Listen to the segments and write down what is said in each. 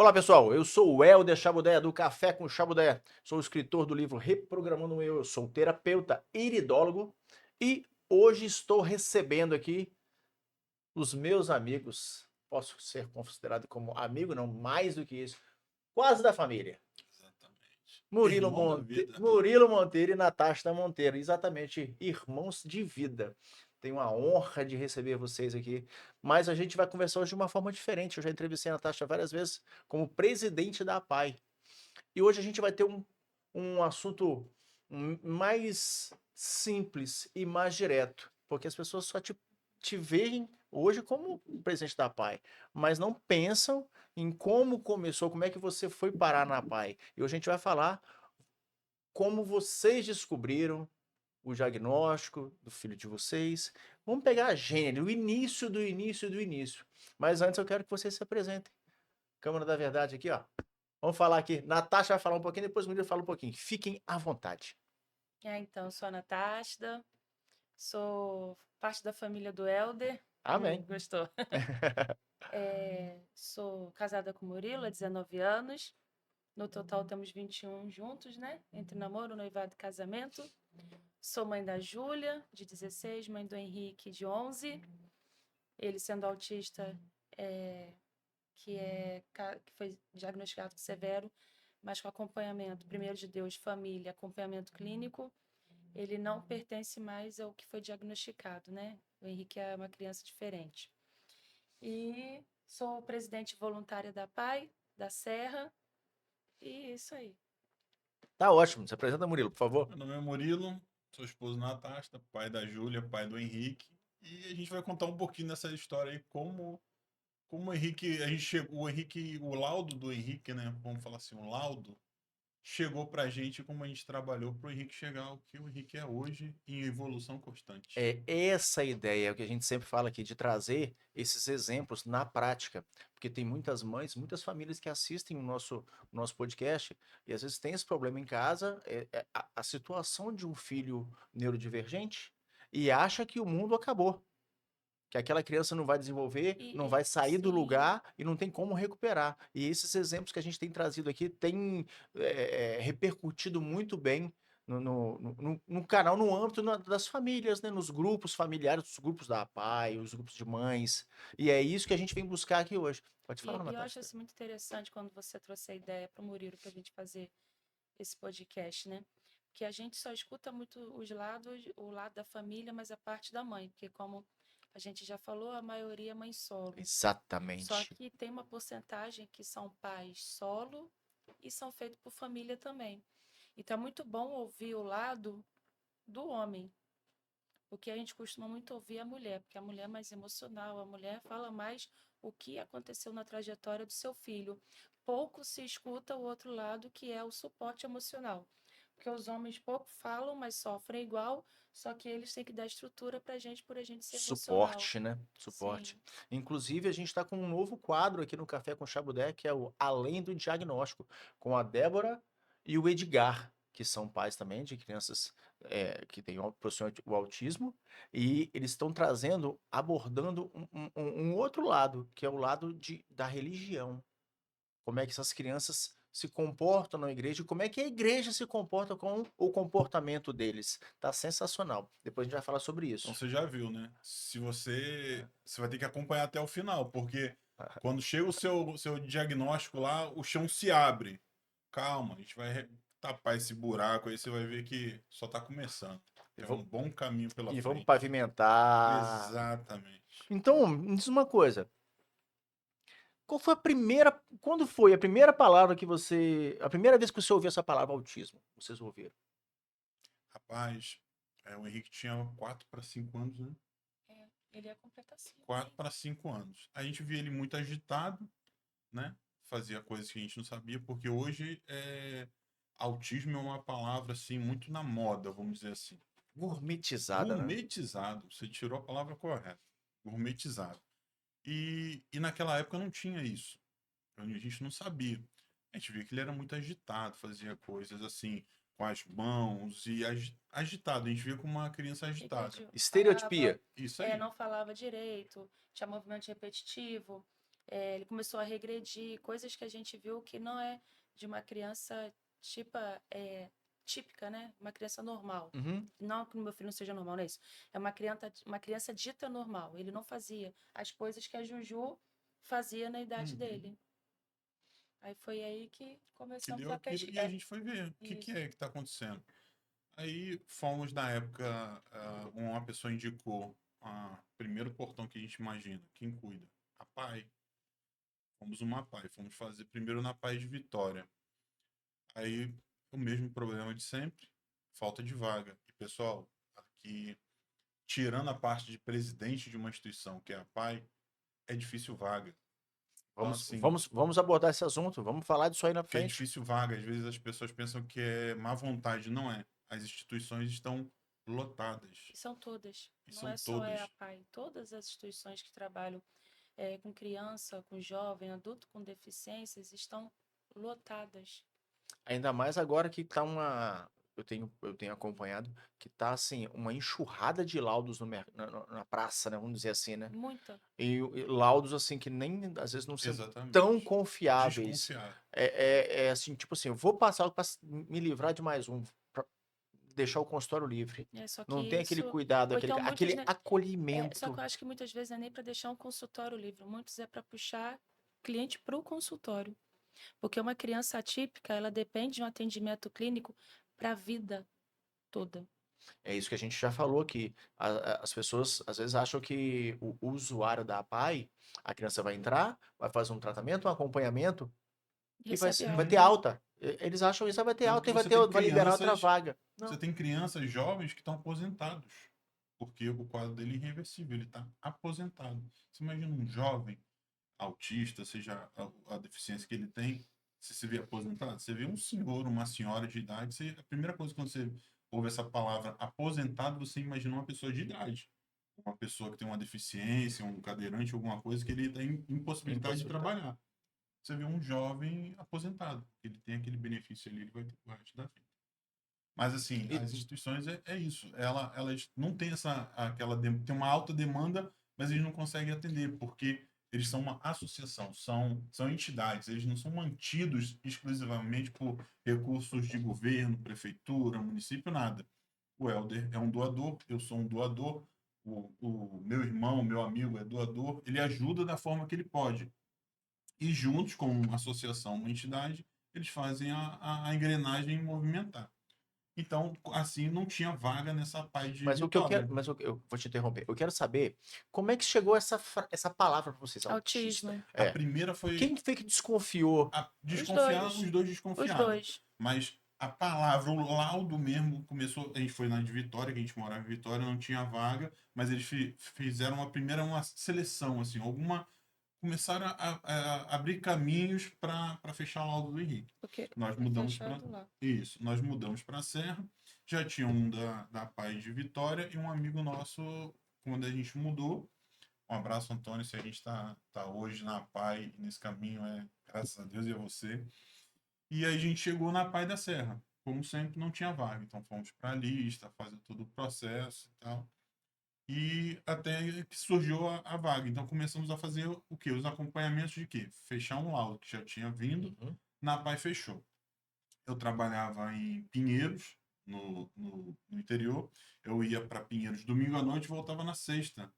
Olá pessoal, eu sou o Helder Chabudé do Café com Chabudé. Sou o escritor do livro Reprogramando o Eu sou terapeuta iridólogo e hoje estou recebendo aqui os meus amigos. Posso ser considerado como amigo, não mais do que isso, quase da família. Exatamente. Irmão da vida. Murilo Monteiro e Natasha Monteiro, exatamente irmãos de vida. Tenho a honra de receber vocês aqui, mas a gente vai conversar hoje de uma forma diferente. Eu já entrevistei a Natasha várias vezes como presidente da APAE. E hoje a gente vai ter um assunto mais simples e mais direto, porque as pessoas só te veem hoje como presidente da APAE, mas não pensam em como começou, como é que você foi parar na APAE. E hoje a gente vai falar como vocês descobriram o diagnóstico do filho de vocês. Vamos pegar a gênero, o início do início do início. Mas antes eu quero que vocês se apresentem. Câmara da Verdade aqui, ó. Vamos falar aqui. Natasha vai falar um pouquinho, depois o Murilo fala um pouquinho. Fiquem à vontade. Então, eu sou a Natasha, sou parte da família do Helder. Amém. Gostou? Sou casada com o Murilo há 19 anos. No total temos 21 juntos, né? Entre namoro, noivado e casamento. Sou mãe da Júlia, de 16, mãe do Henrique, de 11. Ele sendo autista, que foi diagnosticado com severo, mas com acompanhamento, primeiro de Deus, família, acompanhamento clínico. Ele não pertence mais ao que foi diagnosticado, né? O Henrique é uma criança diferente. E sou presidente voluntária da PAI, da Serra, e isso aí. Tá ótimo. Se apresenta, Murilo, por favor. Meu nome é Murilo, sou esposo da Natasha, pai da Júlia, pai do Henrique. E a gente vai contar um pouquinho dessa história aí, como o Henrique, a gente chegou, o Henrique, o laudo do Henrique, né? Vamos falar assim, o laudo chegou pra gente como a gente trabalhou pro Henrique chegar ao que o Henrique é hoje em evolução constante. É essa a ideia, é o que a gente sempre fala aqui, de trazer esses exemplos na prática. Porque tem muitas mães, muitas famílias que assistem o nosso podcast e às vezes tem esse problema em casa, a situação de um filho neurodivergente e acha que o mundo acabou. Que aquela criança não vai desenvolver, não vai sair do Sim. lugar e não tem como recuperar. E esses exemplos que a gente tem trazido aqui têm repercutido muito bem no canal, no âmbito das famílias, né? Nos grupos familiares, os grupos da APAE, os grupos de mães. E é isso que a gente vem buscar aqui hoje. Pode falar, E eu acho Natasha. assim, muito interessante quando você trouxe a ideia para o Murilo para a gente fazer esse podcast, né? Porque a gente só escuta muito os lados, o lado da família, mas a parte da mãe, porque como a gente já falou, a maioria é mãe solo. Só Exatamente. que tem uma porcentagem que são pais solo e são feitos por família também. Então é muito bom ouvir o lado do homem, porque a gente costuma muito ouvir a mulher, porque a mulher é mais emocional, a mulher fala mais o que aconteceu na trajetória do seu filho. Pouco se escuta o outro lado, que é o suporte emocional. Porque os homens pouco falam, mas sofrem igual, só que eles têm que dar estrutura para a gente, por a gente ser emocional. Suporte, né? Suporte. Sim. Inclusive, a gente está com um novo quadro aqui no Café com Chabudé, que é o Além do Diagnóstico, com a Débora e o Edgar, que são pais também de crianças que têm o autismo, e eles estão trazendo, abordando um outro lado, que é o lado da religião. Como é que essas crianças se comportam na igreja e como é que a igreja se comporta com o comportamento deles. Tá sensacional. Depois a gente vai falar sobre Então isso. você já viu, né? Se você vai ter que acompanhar até o final, porque quando chega o seu diagnóstico lá, o chão se abre. Calma, a gente vai tapar esse buraco aí, você vai ver que só tá começando. E Tem um bom caminho pela vamos frente. pavimentar. Exatamente. Então, me diz uma coisa. Qual foi a primeira. Quando foi a primeira palavra que você. A primeira vez que você ouviu essa palavra autismo? Vocês ouviram? Rapaz, o Henrique tinha 4 para 5 anos, né? Ele ia completar 5, 4 hein? para 5 anos. A gente via ele muito agitado, né? Fazia coisas que a gente não sabia, porque hoje autismo é uma palavra assim muito na moda, vamos dizer assim. Gourmetizada, né? Gourmetizado, você tirou a palavra correta. Gourmetizado. E naquela época não tinha isso. A gente não sabia. A gente via que ele era muito agitado, fazia coisas assim com as mãos e agitado. A gente via como uma criança E que a agitada. gente falava, Estereotipia. Isso aí. não falava direito, tinha movimento repetitivo. ele começou a regredir, coisas que a gente viu que não é de uma criança típica, né? Uma criança normal. Uhum. Não que o meu filho não seja normal, não é isso. É uma criança dita normal. Ele não fazia as coisas que a Juju fazia na idade Uhum. dele. Aí foi aí que Que começamos deu a aquilo e a pesquisar. gente foi ver o que Isso. é que tá acontecendo. Aí fomos na época, uma pessoa indicou primeiro portão que a gente imagina, quem cuida? A PAI. Fomos uma PAI, fomos fazer primeiro na PAI de Vitória. Aí o mesmo problema de sempre, falta de vaga. E pessoal, aqui, tirando a parte de presidente de uma instituição, que é a PAI, é difícil vaga. Então, Vamos, assim, vamos, vamos abordar esse assunto, vamos falar disso aí na que é frente. difícil vaga. Às vezes as pessoas pensam que é má vontade, não é. As instituições estão lotadas. E são todas. E Não são é só a todas. PAI. Todas as instituições que trabalham com criança, com jovem, adulto com deficiências estão lotadas. Ainda mais agora que tá uma. Eu tenho acompanhado que tá assim, uma enxurrada de laudos na praça, né? Vamos dizer assim, né? Muita. E laudos assim que nem às vezes não são tão Exatamente. confiáveis. Desconfiar. É assim, tipo assim, eu vou passar para me livrar de mais um, pra deixar o consultório livre. Só que Não tem aquele isso. cuidado, Ou aquele, então muitos, aquele né? Só que acolhimento. eu acho que muitas vezes não é nem para deixar um consultório livre. Muitos é para puxar cliente para o consultório. Porque uma criança atípica, ela depende de um atendimento clínico para a vida toda. É isso que a gente já falou aqui. As pessoas às vezes acham que o usuário da APAI, a criança vai entrar, vai fazer um tratamento, um acompanhamento e Recebe vai ter alta. alta. Eles acham isso, vai ter Tanto alta que e você tem vai liberar outra crianças, vaga. você Não. tem crianças jovens que estão aposentados, porque o quadro dele é irreversível, ele está aposentado. Você imagina um jovem autista, seja a deficiência que ele tem, se vê aposentado, você vê um senhor, uma senhora de idade, a primeira coisa quando você ouve essa palavra aposentado, você imagina uma pessoa de idade. Uma pessoa que tem uma deficiência, um cadeirante, alguma coisa que ele está impossibilitado de Impossibilidade. trabalhar. Você vê um jovem aposentado, ele tem aquele benefício ali, ele vai ter o resto da vida. Mas assim, E- as instituições é isso. Elas não têm tem uma alta demanda, mas eles não conseguem atender, porque eles são uma associação, são entidades, eles não são mantidos exclusivamente por recursos de governo, prefeitura, município, nada. O Helder é um doador, eu sou um doador, o meu irmão, meu amigo é doador, ele ajuda da forma que ele pode. E juntos, como uma associação, uma entidade, eles fazem a engrenagem movimentar. Então, assim, não tinha vaga nessa PAI de Mas o que eu quero, Vitória. mas eu vou te interromper. Eu quero saber como é que chegou essa palavra para vocês, autista. Autismo. A É. primeira foi Quem foi que desconfiou? Os desconfiar, dois. os dois Os desconfiaram. dois. Mas a palavra, o laudo mesmo, começou. A gente foi na de Vitória, que a gente morava em Vitória, não tinha vaga, mas eles fizeram uma seleção, assim, começaram a abrir caminhos para fechar o laudo do Henrique. Porque Nós foi mudamos para fechado lá. isso, nós mudamos para a Serra. Já tinha um da Paz de Vitória e um amigo nosso, quando a gente mudou. Um abraço, Antônio, se a gente tá hoje na PAI, nesse caminho, graças a Deus e a você. E aí a gente chegou na PAI da Serra. Como sempre, não tinha vaga. Então fomos para a lista, fazer todo o processo e tal. E até que surgiu a vaga. Então começamos a fazer o quê? Os acompanhamentos de quê? Fechar um laudo que já tinha vindo, Uhum. na PAI fechou. Eu trabalhava em Pinheiros, no interior. Eu ia para Pinheiros domingo à noite e voltava na sexta.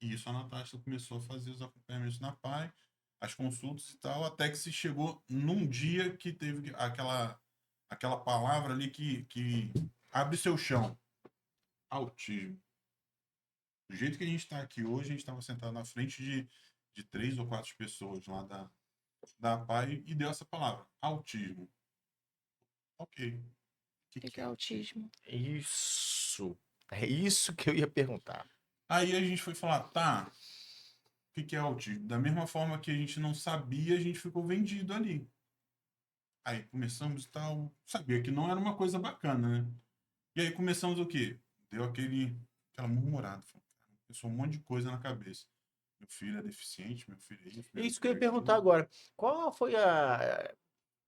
E isso a Natasha começou a fazer os acompanhamentos na PAI, as consultas e tal, até que se chegou num dia que teve aquela palavra ali que abre seu chão. Autismo. Do jeito que a gente está aqui hoje, a gente estava sentado na frente de 3 ou 4 pessoas lá da PAI e deu essa palavra, autismo. Ok. O que, O que que é é autismo? autismo? Isso. É isso que eu ia perguntar. Aí a gente foi falar, tá, o que, que é autismo? Da mesma forma que a gente não sabia, a gente ficou vendido ali. Aí começamos e tal, sabia que não era uma coisa bacana, né? E aí começamos o quê? Deu aquela murmurada. Falei, cara, pensou um monte de coisa na cabeça. Meu filho é deficiente, meu filho é isso, É meu isso que eu filho ia é perguntar aquilo. agora. Qual foi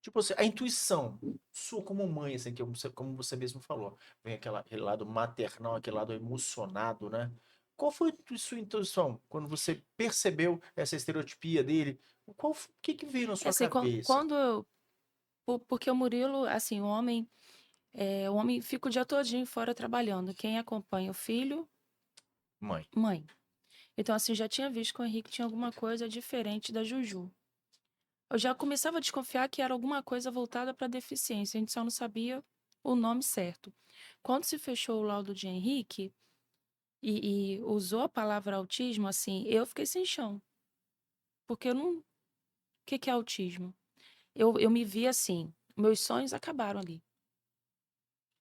tipo assim, a intuição sua como mãe, assim, como você mesmo falou. Vem aquele lado maternal, aquele lado emocionado, né? Qual foi a sua intuição quando você percebeu essa estereotipia dele? O que que veio na sua Assim, cabeça? quando eu. Porque o Murilo, assim, o homem fica o dia todinho fora trabalhando. Quem acompanha o filho, Mãe. mãe. Então, assim, já tinha visto que o Henrique tinha alguma coisa diferente da Juju. Eu já começava a desconfiar que era alguma coisa voltada para deficiência, a gente só não sabia o nome certo. Quando se fechou o laudo de Henrique e usou a palavra autismo, assim, eu fiquei sem chão. Porque eu não. O que que é autismo? Eu me vi assim, meus sonhos acabaram ali.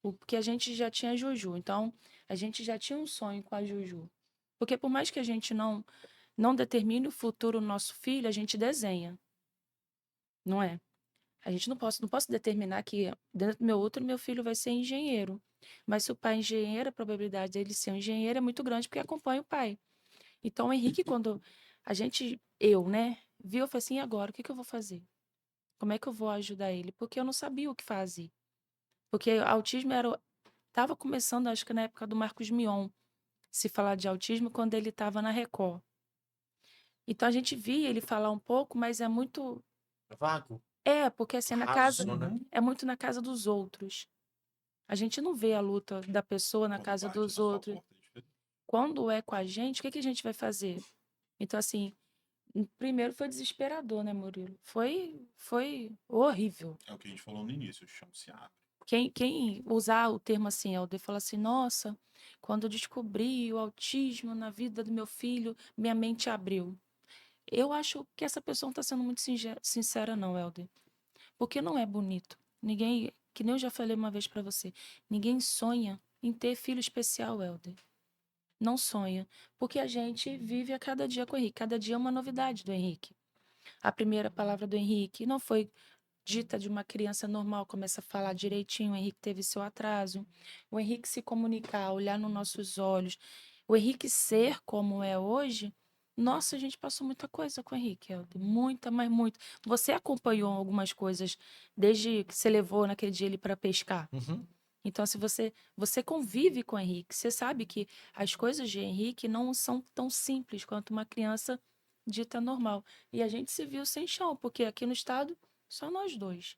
Porque a gente já tinha a Juju, então a gente já tinha um sonho com a Juju. Porque por mais que a gente não determine o futuro do nosso filho, a gente desenha, não é? A gente não posso determinar que dentro do meu útero meu filho vai ser engenheiro. Mas se o pai é engenheiro, a probabilidade dele ser um engenheiro é muito grande porque acompanha o pai. Então o Henrique, quando eu, né, viu, eu falei assim, e agora, o que que eu vou fazer? Como é que eu vou ajudar ele? Porque eu não sabia o que fazer. Porque autismo estava começando, acho que na época do Marcos Mion, se falar de autismo, quando ele estava na Record. Então a gente via ele falar um pouco, mas é muito. Vago, Porque assim, raso, né? Uhum. é muito na casa dos outros. A gente não vê a luta da pessoa na Quando casa bate dos na sua outros. porta, é diferente. Quando é com a gente, o que que a gente vai fazer? Então, assim, primeiro foi desesperador, né, Murilo? Foi horrível. É o que a gente falou no início, o chão se abre. Quem usar o termo assim, Helder, fala assim, nossa, quando eu descobri o autismo na vida do meu filho, minha mente abriu. Eu acho que essa pessoa não está sendo muito sincera, não, Helder. Porque não é bonito. Ninguém, que nem eu já falei uma vez para você, ninguém sonha em ter filho especial, Helder. Não sonha. Porque a gente vive a cada dia com o Henrique. Cada dia é uma novidade do Henrique. A primeira palavra do Henrique não foi dita de uma criança normal, começa a falar direitinho. O Henrique teve seu atraso. O Henrique se comunicar, olhar nos nossos olhos. O Henrique ser como é hoje. Nossa, a gente passou muita coisa com o Henrique, Helder. Muita, mas muita. Você acompanhou algumas coisas desde que você levou naquele dia ele para pescar. Uhum. Então, se você convive com o Henrique, você sabe que as coisas de Henrique não são tão simples quanto uma criança dita normal. E a gente se viu sem chão, porque aqui no estado, só nós dois.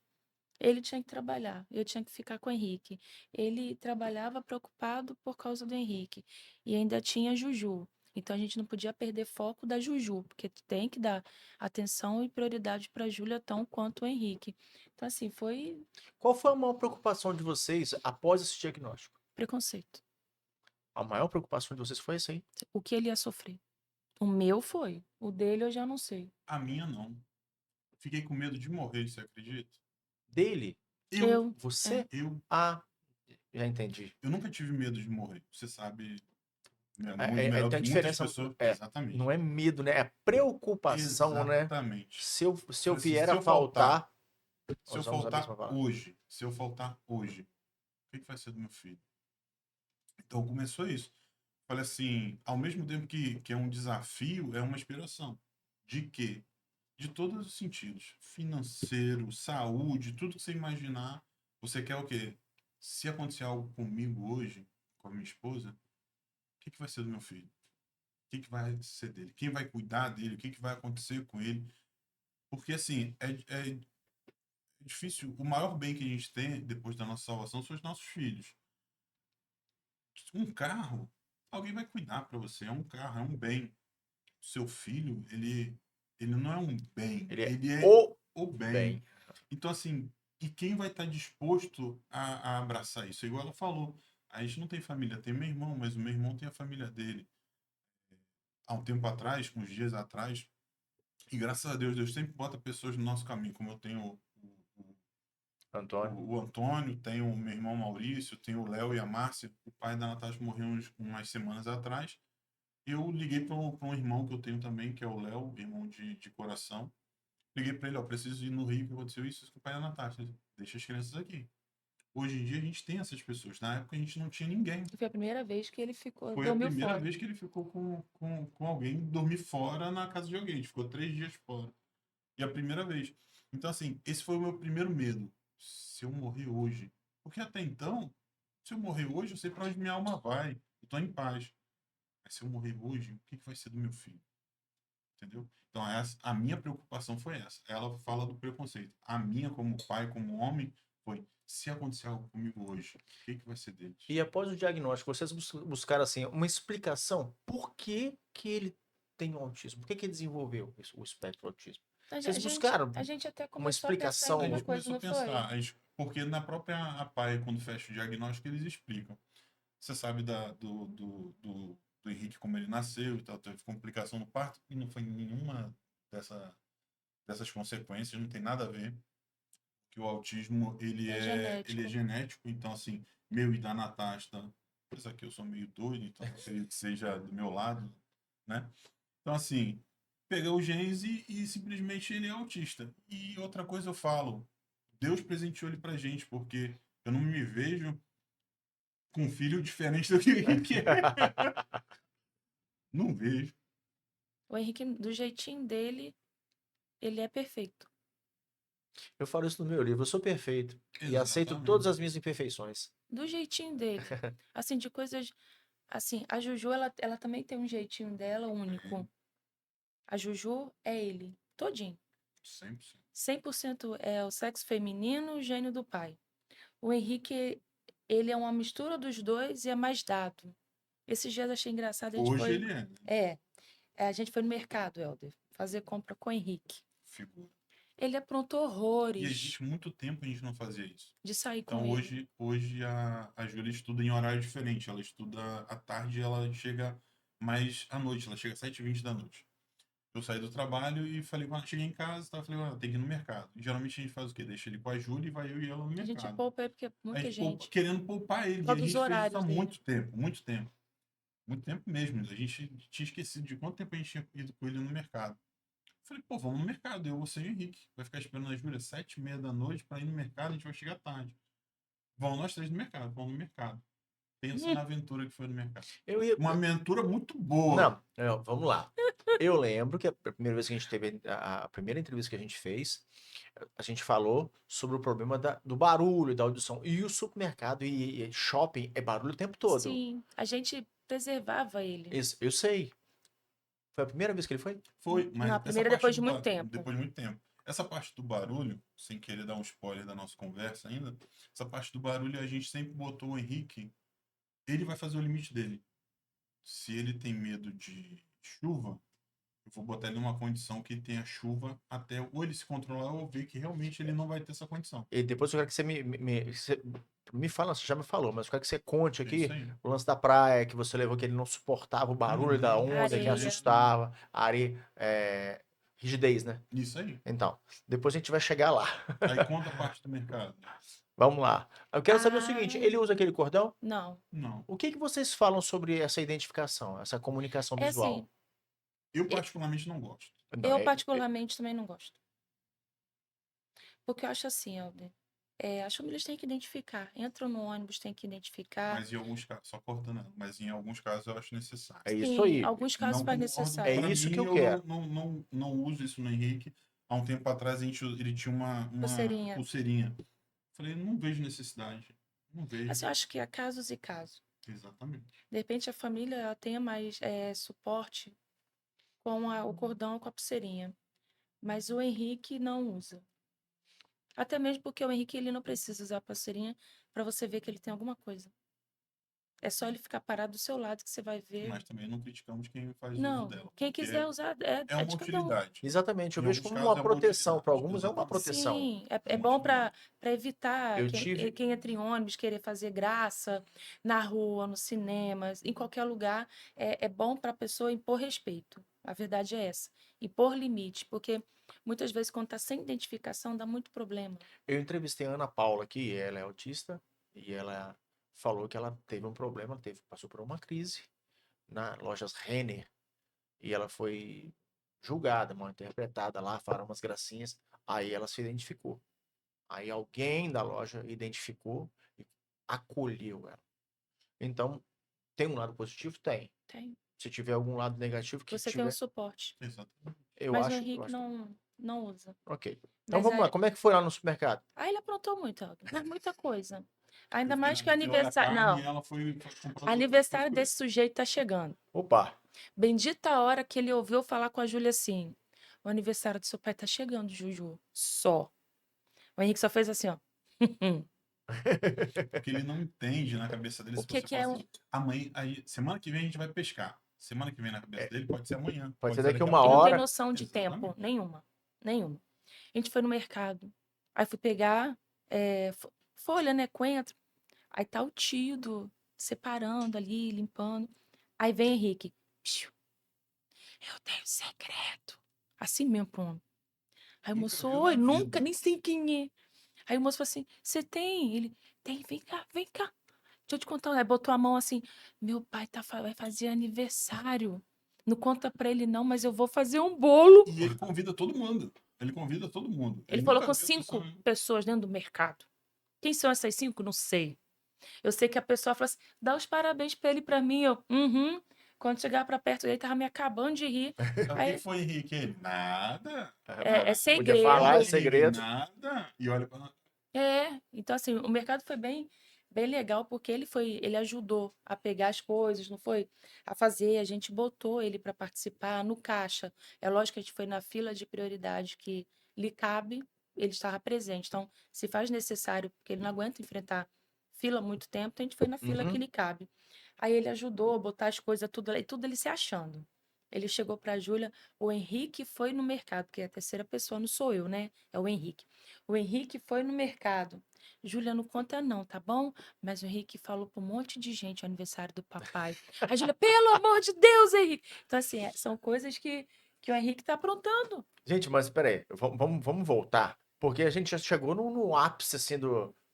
Ele tinha que trabalhar, eu tinha que ficar com o Henrique. Ele trabalhava preocupado por causa do Henrique. E ainda tinha a Juju. Então a gente não podia perder foco da Juju, porque tem que dar atenção e prioridade para a Júlia tão quanto o Henrique. Então, assim, foi Qual foi a maior preocupação de vocês após esse diagnóstico? preconceito. A maior preocupação de vocês foi isso aí? O que ele ia sofrer. O meu foi. O dele eu já não sei. A minha não. Fiquei com medo de morrer, você acredita? Dele? Eu, Eu. É. Você? eu, Ah, já entendi. eu nunca tive medo de morrer. Você sabe, muito É, melhor do tem a que muitas diferença, pessoas. Exatamente. não é medo, né? É preocupação, né? Exatamente. Se eu Falei assim, vier a faltar, se eu usamos a faltar mesma palavra. hoje, o que que vai ser do meu filho? Então começou isso. Falei assim, ao mesmo tempo que é um desafio, é uma inspiração. De quê? De todos os sentidos. Financeiro, saúde, tudo que você imaginar. Você quer o quê? Se acontecer algo comigo hoje, com a minha esposa, o que que vai ser do meu filho? O que que vai ser dele? Quem vai cuidar dele? O que que vai acontecer com ele? Porque, assim, é difícil. O maior bem que a gente tem depois da nossa salvação são os nossos filhos. Um carro, alguém vai cuidar para você. É um carro, é um bem. Seu filho, ele não é um bem, Ele é ele é o o bem. bem. Então, assim, e quem vai estar disposto a abraçar isso? Igual ela falou, a gente não tem família, tem meu irmão, mas o meu irmão tem a família dele. Há um tempo atrás, uns dias atrás, e graças a Deus, Deus sempre bota pessoas no nosso caminho, como eu tenho Antônio. o Antônio, tenho o meu irmão Maurício, tenho o Léo e a Márcia. O pai da Natasha morreu umas semanas atrás. Eu liguei para um irmão que eu tenho também, que é o Léo, irmão de coração. Liguei para ele, ó, preciso ir no Rio, que aconteceu isso com o pai da Natasha. Deixa as crianças aqui. Hoje em dia a gente tem essas pessoas. Na época a gente não tinha ninguém. Foi a primeira vez que ele ficou, Foi a dormiu primeira fora. vez que ele ficou com alguém, dormir fora na casa de alguém. A gente ficou 3 dias fora. E a primeira vez. Então, assim, esse foi o meu primeiro medo. Se eu morrer hoje. Porque até então, se eu morrer hoje, eu sei para onde minha alma vai. Eu tô em paz. Mas se eu morrer hoje, o que que vai ser do meu filho? Entendeu? Então, a minha preocupação foi essa. Ela fala do preconceito. A minha, como pai, como homem, foi: se acontecer algo comigo hoje, o que que vai ser deles? E após o diagnóstico, vocês buscaram assim uma explicação por que que ele tem o autismo? Por que que ele desenvolveu o espectro do autismo? Vocês buscaram A gente até uma começou a pensar em explicação? A alguma gente coisa, começou a não foi? pensar, porque na própria APAE, quando fecha o diagnóstico, eles explicam. Você sabe do Henrique, como ele nasceu e tal, teve complicação no parto, e não foi nenhuma dessas consequências, não tem nada a ver. Que o autismo, É ele é genético. genético, então, assim, meu e da Natasta, isso aqui eu sou meio doido, então eu acredito que seja do meu lado, né? Então, assim, pegou o genes e simplesmente ele é autista. E outra coisa eu falo, Deus presenteou ele pra gente, porque eu não me vejo com um filho diferente do que o Henrique é. Não vejo. O Henrique, do jeitinho dele, ele é perfeito. Eu falo isso no meu livro, eu sou perfeito e aceito todas Exatamente. as minhas imperfeições. Do jeitinho dele. Assim, de coisas. Assim, a Juju, ela também tem um jeitinho dela único. A Juju é ele, todinho. 100%. 100% é o sexo feminino, o gênio do pai. O Henrique, ele é uma mistura dos dois e é mais dado. Esses dias eu achei engraçado, a gente Hoje foi. ele é, né? A gente foi no mercado, Helder, fazer compra com o Henrique. Figura. Ele aprontou E horrores existe muito tempo a gente não fazia isso. de sair com Então ele. hoje a Júlia estuda em horário diferente. Ela estuda à tarde e ela chega mais à noite. Ela chega às 7h20 da noite. Eu saí do trabalho e falei, quando cheguei em casa, tá? Falei, tem que ir no mercado. E geralmente a gente faz o quê? Deixa ele com a Júlia e vai eu e ela no A gente mercado. poupa ele porque é A muita gente poupa, gente. querendo poupar ele. Por E a causa dos gente fez isso há horários dele. muito tempo, muito tempo. Muito tempo mesmo. A gente tinha esquecido de quanto tempo a gente tinha ido com ele no mercado. Falei, pô, vamos no mercado. Eu, você e o Henrique. Vai ficar esperando a Júlia 7h30 da noite para ir no mercado, a gente vai chegar tarde. Vão nós três no mercado, vamos no mercado. Pensa na aventura que foi no mercado. Eu ia... Uma aventura muito boa. Não, vamos lá. Eu lembro que a primeira vez que a gente teve, a primeira entrevista que a gente fez, a gente falou sobre o problema do barulho, da audição. E o supermercado e shopping é barulho o tempo todo. Sim, a gente preservava ele. Isso, eu sei. Foi a primeira vez que ele foi? Foi, mas Na essa primeira, parte depois do de muito tempo. depois de muito tempo. Essa parte do barulho, sem querer dar um spoiler da nossa conversa ainda, essa parte do barulho a gente sempre botou o Henrique, ele vai fazer o limite dele. Se ele tem medo de chuva, eu vou botar ele numa condição que tenha chuva até ou ele se controlar ou ver que realmente ele não vai ter essa condição. E depois eu quero que você me fala, você já me falou, mas eu quero que você conte É aqui isso aí. o lance da praia, que você levou, que ele não suportava o barulho da Uhum. onda, que Areia. assustava, rigidez, né? Isso aí. Então, depois a gente vai chegar lá. Aí conta a parte do mercado. Vamos lá. Eu quero saber o seguinte, ele usa aquele cordão? Não. Não. O que que vocês falam sobre essa identificação, essa comunicação É visual? assim, Eu particularmente não gosto. Não, eu particularmente também não gosto. Porque eu acho assim, Helder, as famílias têm que identificar. Entram no ônibus, tem que identificar. Mas em alguns casos, só cortando, mas em alguns casos eu acho necessário. é isso Sim, aí. alguns casos Não faz concordo. necessário. É Pra isso mim, que eu quero. não uso isso no Henrique. Há um tempo atrás ele tinha uma Pulseirinha. pulseirinha. Falei, não vejo necessidade. Não vejo. Assim, eu acho que há casos e casos. Exatamente. De repente a família ela tenha mais suporte com o cordão com a pulseirinha. Mas o Henrique não usa. Até mesmo porque o Henrique ele não precisa usar a pulseirinha para você ver que ele tem alguma coisa. É só ele ficar parado do seu lado que você vai ver. Mas também não criticamos quem faz uso Não, dela. quem porque quiser usar é é uma de cada um. utilidade. Exatamente, eu Em vejo alguns como casos uma é uma proteção. Para utilidade, alguns é uma exatamente. proteção. Sim, é É uma bom para utilidade. evitar Eu tive- quem entra em ônibus querer fazer graça na rua, no cinema, em qualquer lugar. É bom para a pessoa impor respeito. A verdade é essa. Impor limite, porque muitas vezes quando está sem identificação dá muito problema. Eu entrevistei a Ana Paula aqui, ela é autista, e ela falou que ela teve um problema, passou por uma crise na lojas Renner, e ela foi julgada, mal interpretada lá, falaram umas gracinhas, aí ela se identificou. Aí alguém da loja identificou e acolheu ela. Então, tem um lado positivo? Tem. Tem. Se tiver algum lado negativo que Você tem um tiver, suporte. Exatamente. eu Mas o acho, Henrique não usa. ok. Então Mas vamos lá, como é que foi lá no supermercado? aí ele aprontou muito, Aldo. Mas muita coisa. Ainda Eu fiquei mais que na fila da aniversário. carne e Não, ela foi comprar outra coisa. aniversário desse sujeito tá chegando. Opa, Bendita a hora que ele ouviu falar com a Júlia assim: o aniversário do seu pai tá chegando, Juju. Só. O Henrique só fez assim, ó. Porque ele não entende na cabeça dele O se que você que fala é assim, amanhã, aí, semana que vem a gente vai pescar. Semana que vem na cabeça dele pode ser amanhã, pode ser ser daqui daqui a uma Ele não pouco. tem hora. noção de tempo Exatamente. nenhuma. Nenhuma. A gente foi no mercado. Aí fui pegar folha, né? Coentro. Aí tá o tio separando ali, limpando. Aí vem Henrique. "Psiu, eu tenho segredo." Assim mesmo pro homem. Aí o Nunca moço, viu oi, na nunca, vida. nem sei quem é. Aí o moço falou assim: você tem? Ele tem, vem cá, vem cá. Deixa eu te contar. Aí botou a mão assim: meu pai vai fazer aniversário. Não conta pra ele, não, mas eu vou fazer um bolo. E ele convida todo mundo. Ele convida todo mundo. Ele Ele falou nunca com viu a pessoa. 5 pessoas dentro do mercado. Quem são essas 5? Não sei. Eu sei que a pessoa falou assim: dá os parabéns pra ele pra mim. Eu, uhum. Quando chegar pra perto dele, tava me acabando de rir. Aí, o que Aí, foi, Henrique? Ele, nada. é Podia falar, é segredo. Henrique, segredo. nada. E olha pra... Então assim, o mercado foi bem legal porque ele ajudou a pegar as coisas, não foi? A fazer, a gente botou ele para participar no caixa. É lógico que a gente foi na fila de prioridade que lhe cabe, ele estava presente. Então, se faz necessário, porque ele não aguenta enfrentar fila muito tempo, então a gente foi na fila que Uhum. lhe cabe. Aí ele ajudou a botar as coisas tudo ali, tudo ele se achando. Ele chegou para a Júlia, o Henrique foi no mercado, porque a terceira pessoa não sou eu, né? É o Henrique. O Henrique foi no mercado. Júlia, não conta não, tá bom? Mas o Henrique falou para um monte de gente o aniversário do papai. A Júlia, pelo amor de Deus, Henrique! Então, assim, são coisas que o Henrique tá aprontando. Gente, mas peraí, vamos voltar, porque a gente já chegou no ápice, assim,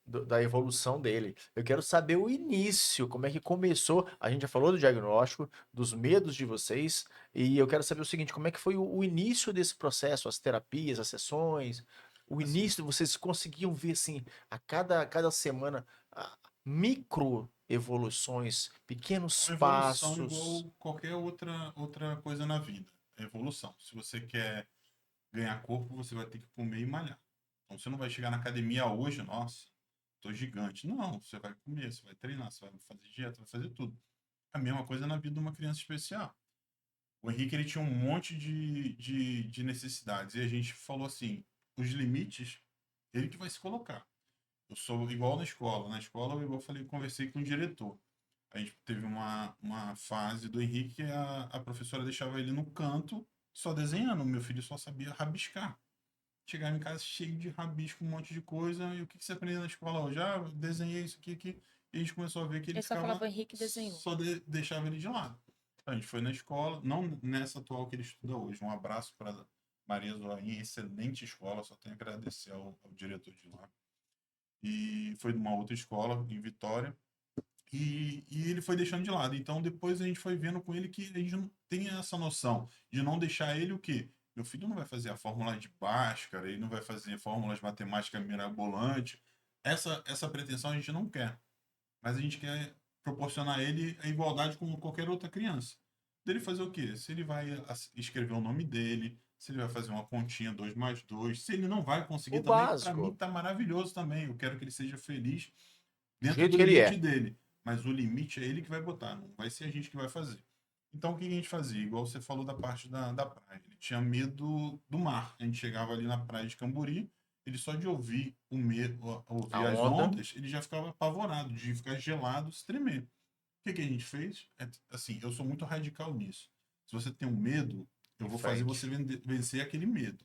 da evolução dele. Eu quero saber o início, como é que começou. A gente já falou do diagnóstico, dos medos de vocês, e eu quero saber o seguinte, como é que foi o início desse processo, as terapias, as sessões, o Assim, início, vocês conseguiam ver, assim, a cada semana, micro evoluções, pequenos uma evolução passos. igual qualquer outra coisa na vida. É evolução. Se você quer ganhar corpo, você vai ter que comer e malhar. Então você não vai chegar na academia hoje, nossa, tô gigante. Não, você vai comer, você vai treinar, você vai fazer dieta, vai fazer tudo. A mesma coisa na vida de uma criança especial. O Henrique ele tinha um monte de necessidades e a gente falou assim, os limites, ele que vai se colocar. Eu sou igual na escola. Na escola, eu igual falei, conversei com o diretor. A gente teve uma fase do Henrique que a professora deixava ele no canto só desenhando. O meu filho só sabia rabiscar. Chegava em casa cheio de rabisco, um monte de coisa. E o que você aprendeu na escola hoje? Ah, desenhei isso aqui, aqui. E a gente começou a ver que ele Ele só falava, ficava, o Henrique desenhou. só deixava ele de lado. Então, a gente foi na escola, não nessa atual que ele estuda hoje. Um abraço para Maria Zorainha, excelente escola, só tenho a agradecer ao diretor de lá. E foi de uma outra escola em Vitória. E ele foi deixando de lado. Então depois a gente foi vendo com ele que a gente não tem essa noção de não deixar ele o quê? Meu filho não vai fazer a fórmula de Bhaskara, ele não vai fazer fórmulas matemáticas mirabolantes. Essa pretensão a gente não quer. Mas a gente quer proporcionar a ele a igualdade com qualquer outra criança. Dele fazer o quê? Se ele vai escrever o nome dele, se ele vai fazer uma continha 2 mais 2, se ele não vai conseguir O também, para mim básico, tá maravilhoso também. Eu quero que ele seja feliz do dentro jeito do que ele limite é. dele. Mas o limite é ele que vai botar, não vai ser a gente que vai fazer. Então o que a gente fazia? Igual você falou da parte da praia. Ele tinha medo do mar. A gente chegava ali na praia de Camburi, ele só de ouvir o medo, A ouvir as onda, ondas, ele já ficava apavorado, de ficar gelado, se tremer. O que a gente fez? Assim, eu sou muito radical nisso. Se você tem um medo, eu em vou fazer frente. você vencer aquele medo.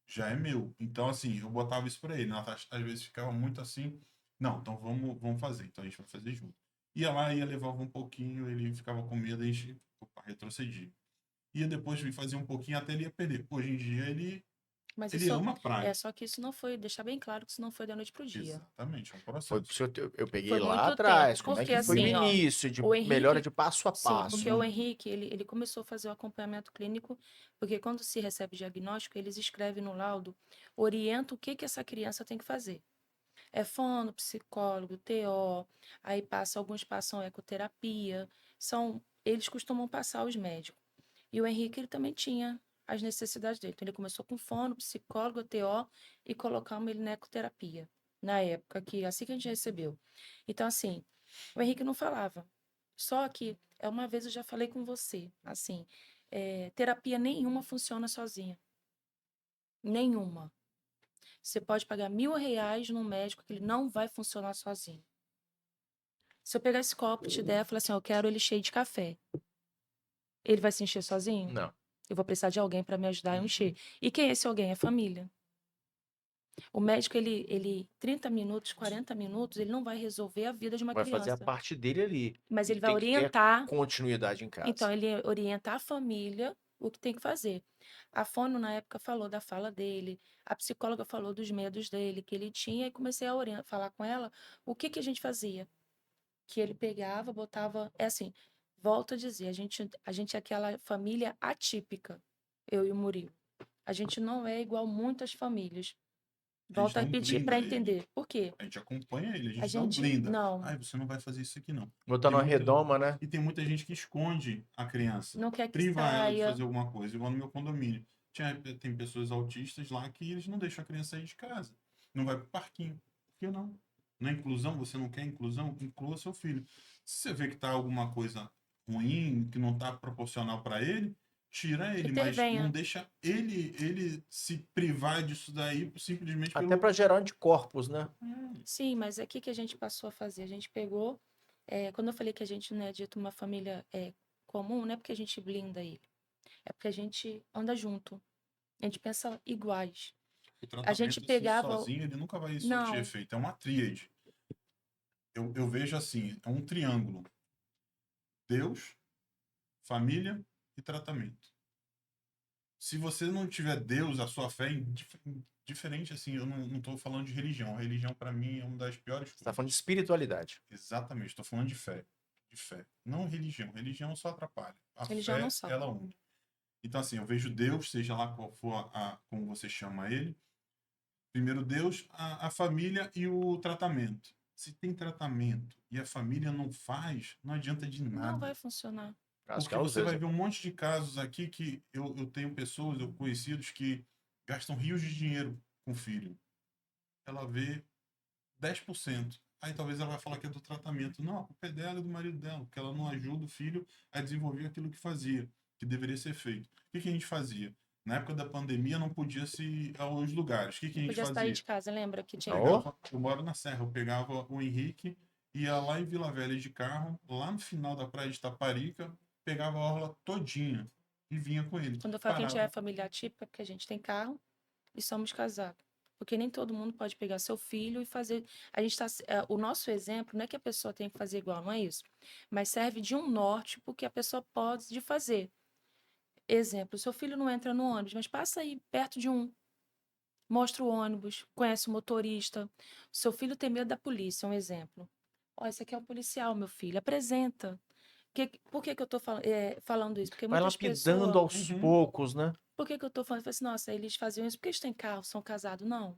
Já é meu. Então, assim, eu botava isso pra ele. Natasha, às vezes ficava muito assim. Não, então vamos fazer. Então a gente vai fazer junto. Ia lá, ia, levava um pouquinho, ele ficava com medo, a gente opa, retrocedia. Ia depois fazer um pouquinho até ele ia perder. Hoje em dia Mas ele isso ama a praia. só que isso não foi, deixar bem claro que isso não foi da noite pro dia. Exatamente, é um Foi por processo. isso que eu peguei Foi lá muito tempo, atrás. Como é porque que foi o assim, ó, início de o melhora Henrique, de passo a sim, porque o passo? Henrique, ele começou a fazer o acompanhamento clínico, porque quando se recebe diagnóstico, eles escrevem no laudo, orienta o que que essa criança tem que fazer. É fono, psicólogo, TO, aí alguns passam ecoterapia, eles costumam passar os médicos. E o Henrique, ele também tinha as necessidades dele. Então, ele começou com fono, psicólogo, TO e colocamos ele na ecoterapia. na época, que assim que a gente recebeu. Então, assim, o Henrique não falava. Só que, uma vez eu já falei com você, assim, terapia nenhuma funciona sozinha. Nenhuma. Você pode pagar R$ 1.000 num médico que ele não vai funcionar sozinho. Se eu pegar esse copo e te der e falar assim, ó, eu quero ele cheio de café, ele vai se encher sozinho? Não. Eu vou precisar de alguém para me ajudar a encher. E quem é esse alguém? É família. O médico, ele 30 minutos, 40 minutos, ele não vai resolver a vida de uma Vai fazer a criança. parte dele ali. Mas E ele vai tem que ter orientar. continuidade em casa. Então, ele orienta a família o que tem que fazer. A fono, na época, falou da fala dele, a psicóloga falou dos medos dele, que ele tinha, e comecei a falar com ela o que que a gente fazia. Que ele pegava, botava. É assim, volto a dizer, a gente é aquela família atípica, eu e o Murilo. A gente não é igual muitas famílias. A gente Volto a não repetir blinda para ele. entender. Por quê? A gente acompanha ele, a A gente não gente. blinda. Não, Ai, você não vai fazer isso aqui, não. Botar Tem numa muita, redoma, né? e tem muita gente que esconde a criança, não quer que priva ela de saia. fazer alguma coisa, igual no meu condomínio. Tem pessoas autistas lá que eles não deixam a criança sair de casa. Não vai pro parquinho. Por que não? Na inclusão, você não quer inclusão? Inclua seu filho. Se você vê que tá alguma coisa ruim, que não tá proporcional para ele, tira ele, mas não Intervenha. deixa ele se privar disso daí simplesmente Até pelo. para gerar anticorpos, né? Sim, mas é o que que a gente passou a fazer? A gente pegou. Quando eu falei que a gente não é dito uma família comum, não é porque a gente blinda ele. É porque a gente anda junto. A gente pensa iguais. O A gente tratamento assim, pegava. sozinho, ele nunca vai surtir Não, efeito. É uma tríade. Eu vejo assim, é um triângulo. Deus, família e tratamento. Se você não tiver Deus, a sua fé é diferente, assim, eu não tô falando de religião. A religião, para mim, é uma das piores Você tá falando de coisas. espiritualidade. Exatamente, estou falando de fé. De fé. Não religião. Religião só atrapalha. A ele já não fé, sabe. ela une. Então, assim, eu vejo Deus, seja lá qual for como você chama ele. Primeiro Deus, a família e o tratamento. Se tem tratamento e a família não faz, não adianta de Não nada. vai funcionar. Acho que Porque às você vai vezes ver um monte de casos aqui que eu tenho pessoas, eu conhecidos, que gastam rios de dinheiro com o filho. Ela vê 10%. Aí talvez ela vai falar que é do tratamento. Não, a culpa é dela e do marido dela, porque ela não ajuda o filho a desenvolver aquilo que fazia, que deveria ser feito. O que que a gente fazia? Na época da pandemia não podia se ir aos lugares. O que que a Não gente podia sair fazia? de casa, lembra que tinha. Ô, Eu moro na Serra, eu pegava o Henrique, ia lá em Vila Velha de carro, lá no final da praia de Taparica, pegava a orla todinha e vinha com ele. Quando eu falo que a gente é Parava. família atípica, é porque a gente tem carro e somos casados. Porque nem todo mundo pode pegar seu filho e fazer. A gente tá, o nosso exemplo não é que a pessoa tem que fazer igual, não é isso. Mas serve de um norte porque a pessoa pode fazer. Exemplo, seu filho não entra no ônibus, mas passa aí perto de um. Mostra o ônibus, conhece o motorista. Seu filho tem medo da polícia, um exemplo. Ó, esse aqui é o policial, meu filho. Apresenta. Por que que eu tô falando isso? Porque vai muitas lapidando pessoas. aos Uhum. poucos, né? Por que que eu tô falando? Eu falei assim, nossa, eles faziam isso porque eles têm carro, são casados. Não.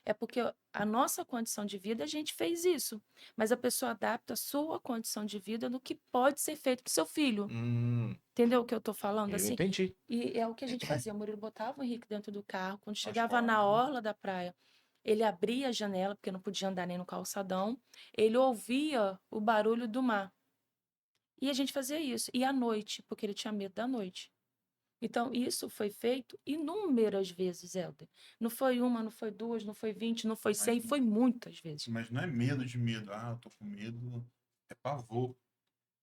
É porque a nossa condição de vida, a gente fez isso. Mas a pessoa adapta a sua condição de vida no que pode ser feito para seu filho. Hum, Entendeu o que eu tô falando? eu Assim, entendi. e é o que a gente fazia. O Murilo botava o Henrique dentro do carro. Quando Faz chegava na parte. orla da praia, ele abria a janela, porque não podia andar nem no calçadão. Ele ouvia o barulho do mar. E a gente fazia isso. E à noite, porque ele tinha medo da noite. Então, isso foi feito inúmeras vezes, Helder. Não foi uma, não foi duas, não foi 20, não foi Mas, 100, foi muitas vezes. mas não é medo de medo. Ah, eu tô com medo. É pavor.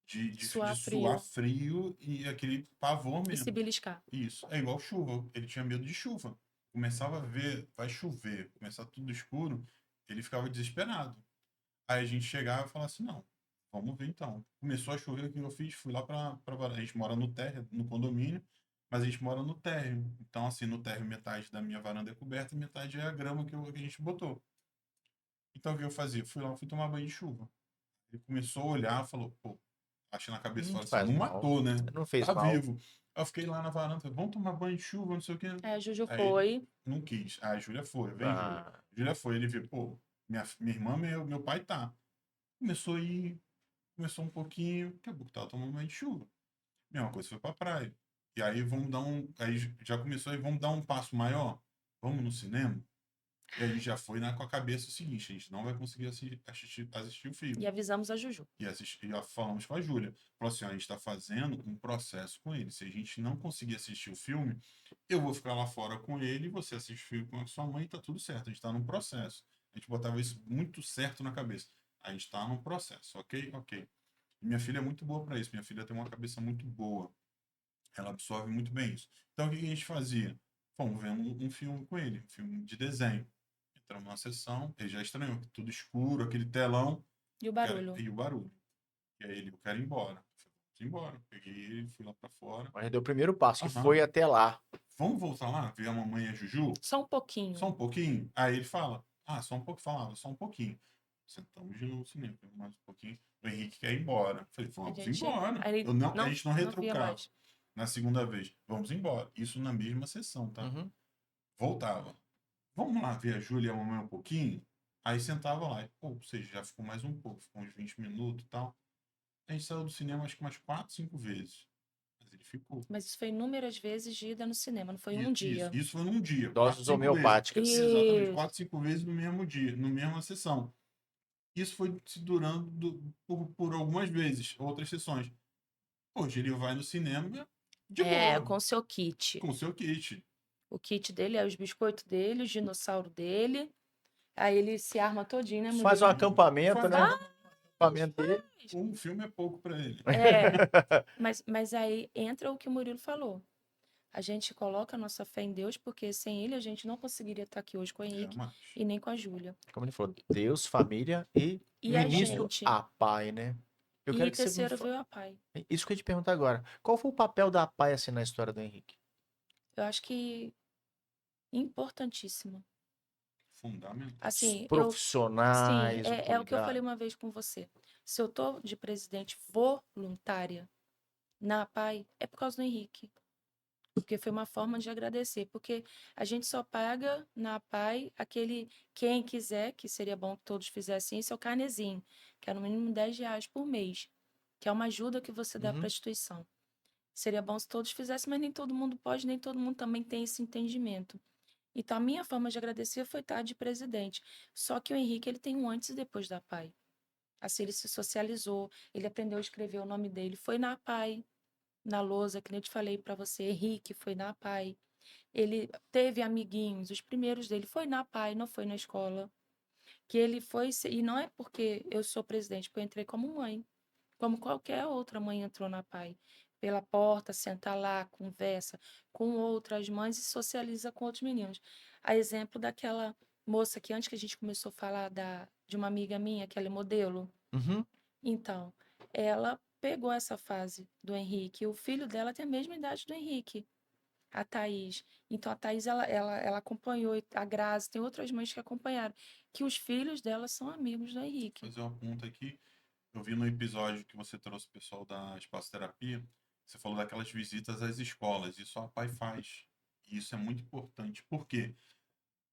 De Suar suar frio frio e aquele pavor e se mesmo. beliscar. Isso. É igual chuva. Ele tinha medo de chuva. Começava a ver, vai chover, começar tudo escuro, ele ficava desesperado. Aí a gente chegava e falava assim, não, vamos ver então. Começou a chover, o que eu fiz? Fui lá pra varanda. A gente mora no térreo, no condomínio, mas a gente mora no térreo. Então, assim, no térreo, metade da minha varanda é coberta e metade é a grama que a gente botou. Então, o que eu fazia? Fui lá, fui tomar banho de chuva. Ele começou a olhar, falou, pô, achei na cabeça, Não falou assim, faz não mal. matou, né? Não fez Tá mal. vivo. Aí eu fiquei lá na varanda, falei, vamos tomar banho de chuva, não sei o quê. Aí a Juju Aí ele foi. não quis. Aí a Júlia foi, vem, Júlia. Ah, Júlia foi, ele viu, pô, minha irmã, meu pai tá. Começou a ir, começou um pouquinho, daqui a pouco tava tomando banho de chuva. Mesma coisa foi pra praia. E aí vamos dar um. Aí já começou aí, vamos dar um passo maior? Vamos no cinema? E a gente já foi com a cabeça o seguinte: a gente não vai conseguir assistir o filme. E avisamos a Juju. E já falamos com a Júlia. Falou assim: ó, a gente está fazendo um processo com ele. Se a gente não conseguir assistir o filme, eu vou ficar lá fora com ele, você assiste o filme com a sua mãe, tá tudo certo. A gente está num processo. A gente botava isso muito certo na cabeça. A gente está num processo, ok? Ok. E minha filha é muito boa para isso. Minha filha tem uma cabeça muito boa. Ela absorve muito bem isso. Então, o que a gente fazia? Fomos vendo um filme com ele, um filme de desenho. Entramos numa sessão, ele já estranhou, tudo escuro, aquele telão, E o barulho. e o barulho. E aí ele, eu quero ir embora. Fui embora. Peguei ele, fui lá pra fora. Mas deu o primeiro passo, que Aham. foi até lá. Vamos voltar lá, ver a mamãe e a Juju? Só um pouquinho. Só um pouquinho? Aí ele fala, só um pouco, falava, só um pouquinho. Sentamos de novo no cinema, mais um pouquinho. O Henrique quer ir embora. Falei, vamos embora. Aí ele A gente não via retrucava. mais. Na segunda vez, vamos embora. Isso na mesma sessão, tá? Uhum. Voltava. Vamos lá ver a Júlia e a mamãe um pouquinho? Aí sentava lá. Pô, ou seja, já ficou mais um pouco, ficou uns 20 minutos e tal. A gente saiu do cinema acho que umas 4, 5 vezes. Mas ele ficou. Mas isso foi inúmeras vezes de ida no cinema, não foi um dia. Isso foi num dia. Doses 4, 5 homeopáticas. vezes. Exatamente, Isso. 4, 5 vezes no mesmo dia, na mesma sessão. Isso foi se durando por algumas vezes, outras sessões. Hoje ele vai no cinema de boa, Com seu kit. com o seu kit. O kit dele é os biscoitos dele, o dinossauro dele. Aí ele se arma todinho, né, Faz um mulher? acampamento, Faz né? Acampamento dele. Um filme é pouco para ele. Mas aí entra o que o Murilo falou. A gente coloca a nossa fé em Deus, porque sem ele a gente não conseguiria estar aqui hoje com o Henrique Jamais. e nem com a Júlia. Como ele falou, Deus, família e E no a início, gente. a pai, né? Eu E quero que você me terceiro veio a pai. Isso que eu ia te perguntar agora. Qual foi o papel da pai assim na história do Henrique? Eu acho que importantíssimo. Fundamental. Assim, sim, Profissionais, o é o que eu falei cuidado. uma vez com você. Se eu tô de presidente voluntária na APAI, é por causa do Henrique. Porque foi uma forma de agradecer. Porque a gente só paga na APAI aquele, quem quiser, que seria bom que todos fizessem isso, é o carnezinho, que é no mínimo R$ 10 por mês, que é uma ajuda que você dá para a Uhum. instituição. Seria bom se todos fizessem, mas nem todo mundo pode, nem todo mundo também tem esse entendimento. Então, a minha forma de agradecer foi estar de presidente. Só que o Henrique, ele tem um antes e depois da APAI. Assim, ele se socializou, ele aprendeu a escrever o nome dele, foi na APAI, na lousa, que nem eu te falei para você, Henrique foi na APAI. Ele teve amiguinhos, os primeiros dele foi na APAI, não foi na escola. Que ele foi, e não é porque eu sou presidente, porque eu entrei como mãe, como qualquer outra mãe entrou na APAI. Pela porta, senta lá, conversa com outras mães e socializa com outros meninos. A exemplo daquela moça que antes que a gente começou a falar de uma amiga minha, que ela é modelo. Uhum. Então, ela pegou essa fase do Henrique. O filho dela tem a mesma idade do Henrique, a Thaís. Então, a Thaís, ela acompanhou, a Grazi, tem outras mães que acompanharam, que os filhos dela são amigos do Henrique. Vou fazer uma ponta aqui. Eu vi no episódio que você trouxe o pessoal da Espaço Terapia, você falou daquelas visitas às escolas. Isso a pai faz. E isso é muito importante. Por quê?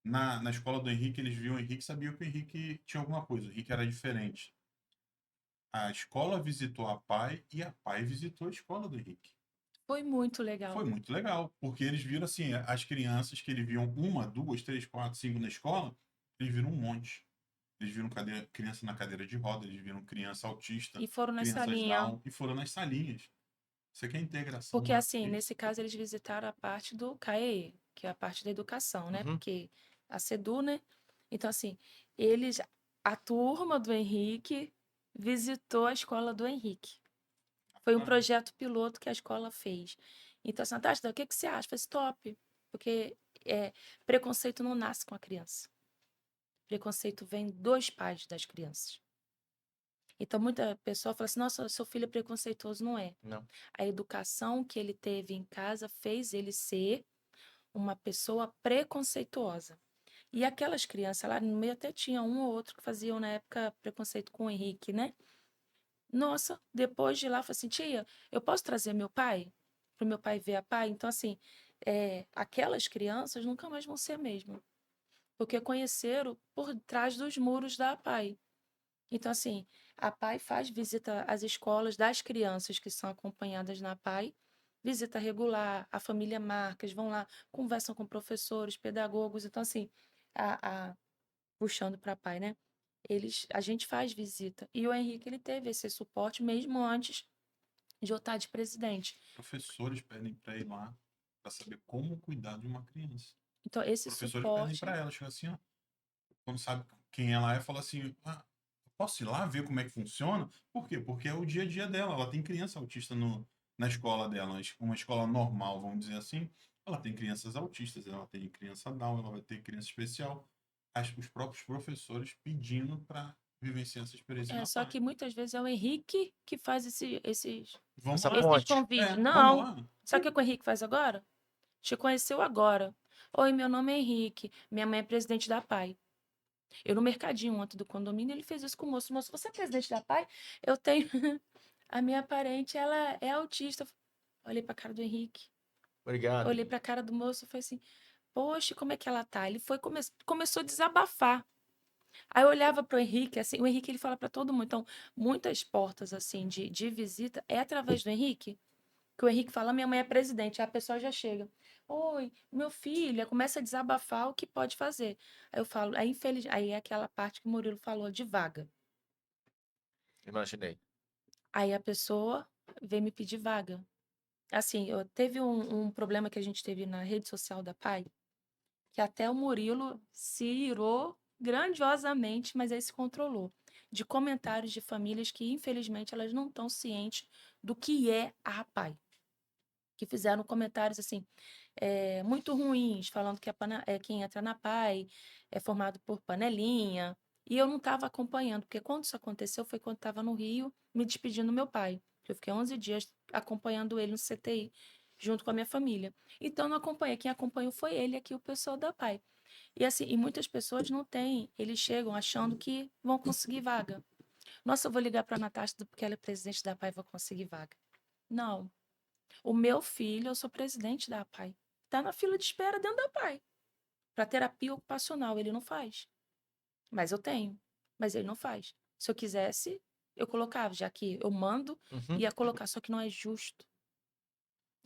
Na escola do Henrique, eles viam o Henrique e sabiam que o Henrique tinha alguma coisa. O Henrique era diferente. A escola visitou a pai e a pai visitou a escola do Henrique. Foi muito legal. Foi muito legal, porque eles viram assim, as crianças que eles viam uma, duas, três, quatro, cinco na escola, eles viram um monte. Eles viram criança na cadeira de roda, eles viram criança autista, E foram na crianças salinha. Down, e foram nas salinhas. Isso aqui é integração. Porque, né? assim, nesse caso, eles visitaram a parte do CAE, que é a parte da educação, né? Uhum. Porque a SEDU, né? Então, assim, a turma do Henrique visitou a escola do Henrique. Foi um projeto piloto que a escola fez. Então, assim, Natasha, o que você acha? Foi top. Porque preconceito não nasce com a criança. Preconceito vem dos pais das crianças. Então, muita pessoa fala assim, nossa, seu filho é preconceituoso. Não é. Não. A educação que ele teve em casa fez ele ser uma pessoa preconceituosa. E aquelas crianças lá no meio até tinha um ou outro que faziam na época preconceito com o Henrique, né? Nossa, depois de lá, falei assim, tia, eu posso trazer meu pai? Para o meu pai ver a pai? Então, assim, aquelas crianças nunca mais vão ser a mesma. Porque conheceram por trás dos muros da pai. Então, assim, a PAI faz visita às escolas das crianças que são acompanhadas na PAI, visita regular, a família Marcas, vão lá, conversam com professores, pedagogos. Então, assim, puxando para pai, né? A gente faz visita. E o Henrique, ele teve esse suporte mesmo antes de eu estar de presidente. Professores pedem para ir lá para saber como cuidar de uma criança. Então, esse Professores pedem suporte. para ela, chega assim, ó, quando sabe quem ela é, fala assim: ah, posso ir lá ver como é que funciona? Por quê? Porque é o dia a dia dela. Ela tem criança autista na escola dela, uma escola normal, vamos dizer assim. Ela tem crianças autistas, ela tem criança Down, ela vai ter criança especial. Os próprios professores pedindo para vivenciar essa experiência na Só PAI. que muitas vezes é o Henrique que faz Vamos Essa lá. esses ponte. convívios. Vamos Não. lá. Sabe o que o Henrique faz agora? Te conheceu agora. Oi, meu nome é Henrique. Minha mãe é presidente da PAI. Eu no mercadinho ontem do condomínio, ele fez isso com o moço. Moço, você é presidente da PAI? Eu tenho. A minha parente, ela é autista. Olhei pra cara do Henrique. Obrigado. Olhei pra cara do moço e falei assim: poxa, como é que ela tá? Ele foi, começou a desabafar. Aí eu olhava pro Henrique, assim, o Henrique ele fala pra todo mundo. Então, muitas portas, assim, de visita é através do Henrique. Que o Henrique fala, minha mãe é presidente, aí a pessoa já chega. Oi, meu filho, aí começa a desabafar o que pode fazer. Aí eu falo, aí é aquela parte que o Murilo falou de vaga. Imaginei. Aí a pessoa vem me pedir vaga. Assim, teve um problema que a gente teve na rede social da PAI, que até o Murilo se irou grandiosamente, mas aí se controlou. De comentários de famílias que, infelizmente, elas não estão cientes do que é a PAI. Que fizeram comentários assim muito ruins, falando que quem entra na PAI é formado por panelinha. E eu não estava acompanhando, porque quando isso aconteceu foi quando estava no Rio, me despedindo do meu pai. Eu fiquei 11 dias acompanhando ele no CTI, junto com a minha família. Então, não acompanhei. Quem acompanhou foi ele aqui, o pessoal da PAI. E assim, e muitas pessoas não têm. Eles chegam achando que vão conseguir vaga. Nossa, eu vou ligar para a Natasha porque ela é presidente da PAI e vou conseguir vaga. Não. O meu filho, eu sou presidente da APAI. Está na fila de espera dentro da APAI. Para terapia ocupacional, ele não faz. Mas eu tenho. Mas ele não faz. Se eu quisesse, eu colocava, já que eu mando, Uhum. ia colocar. Só que não é justo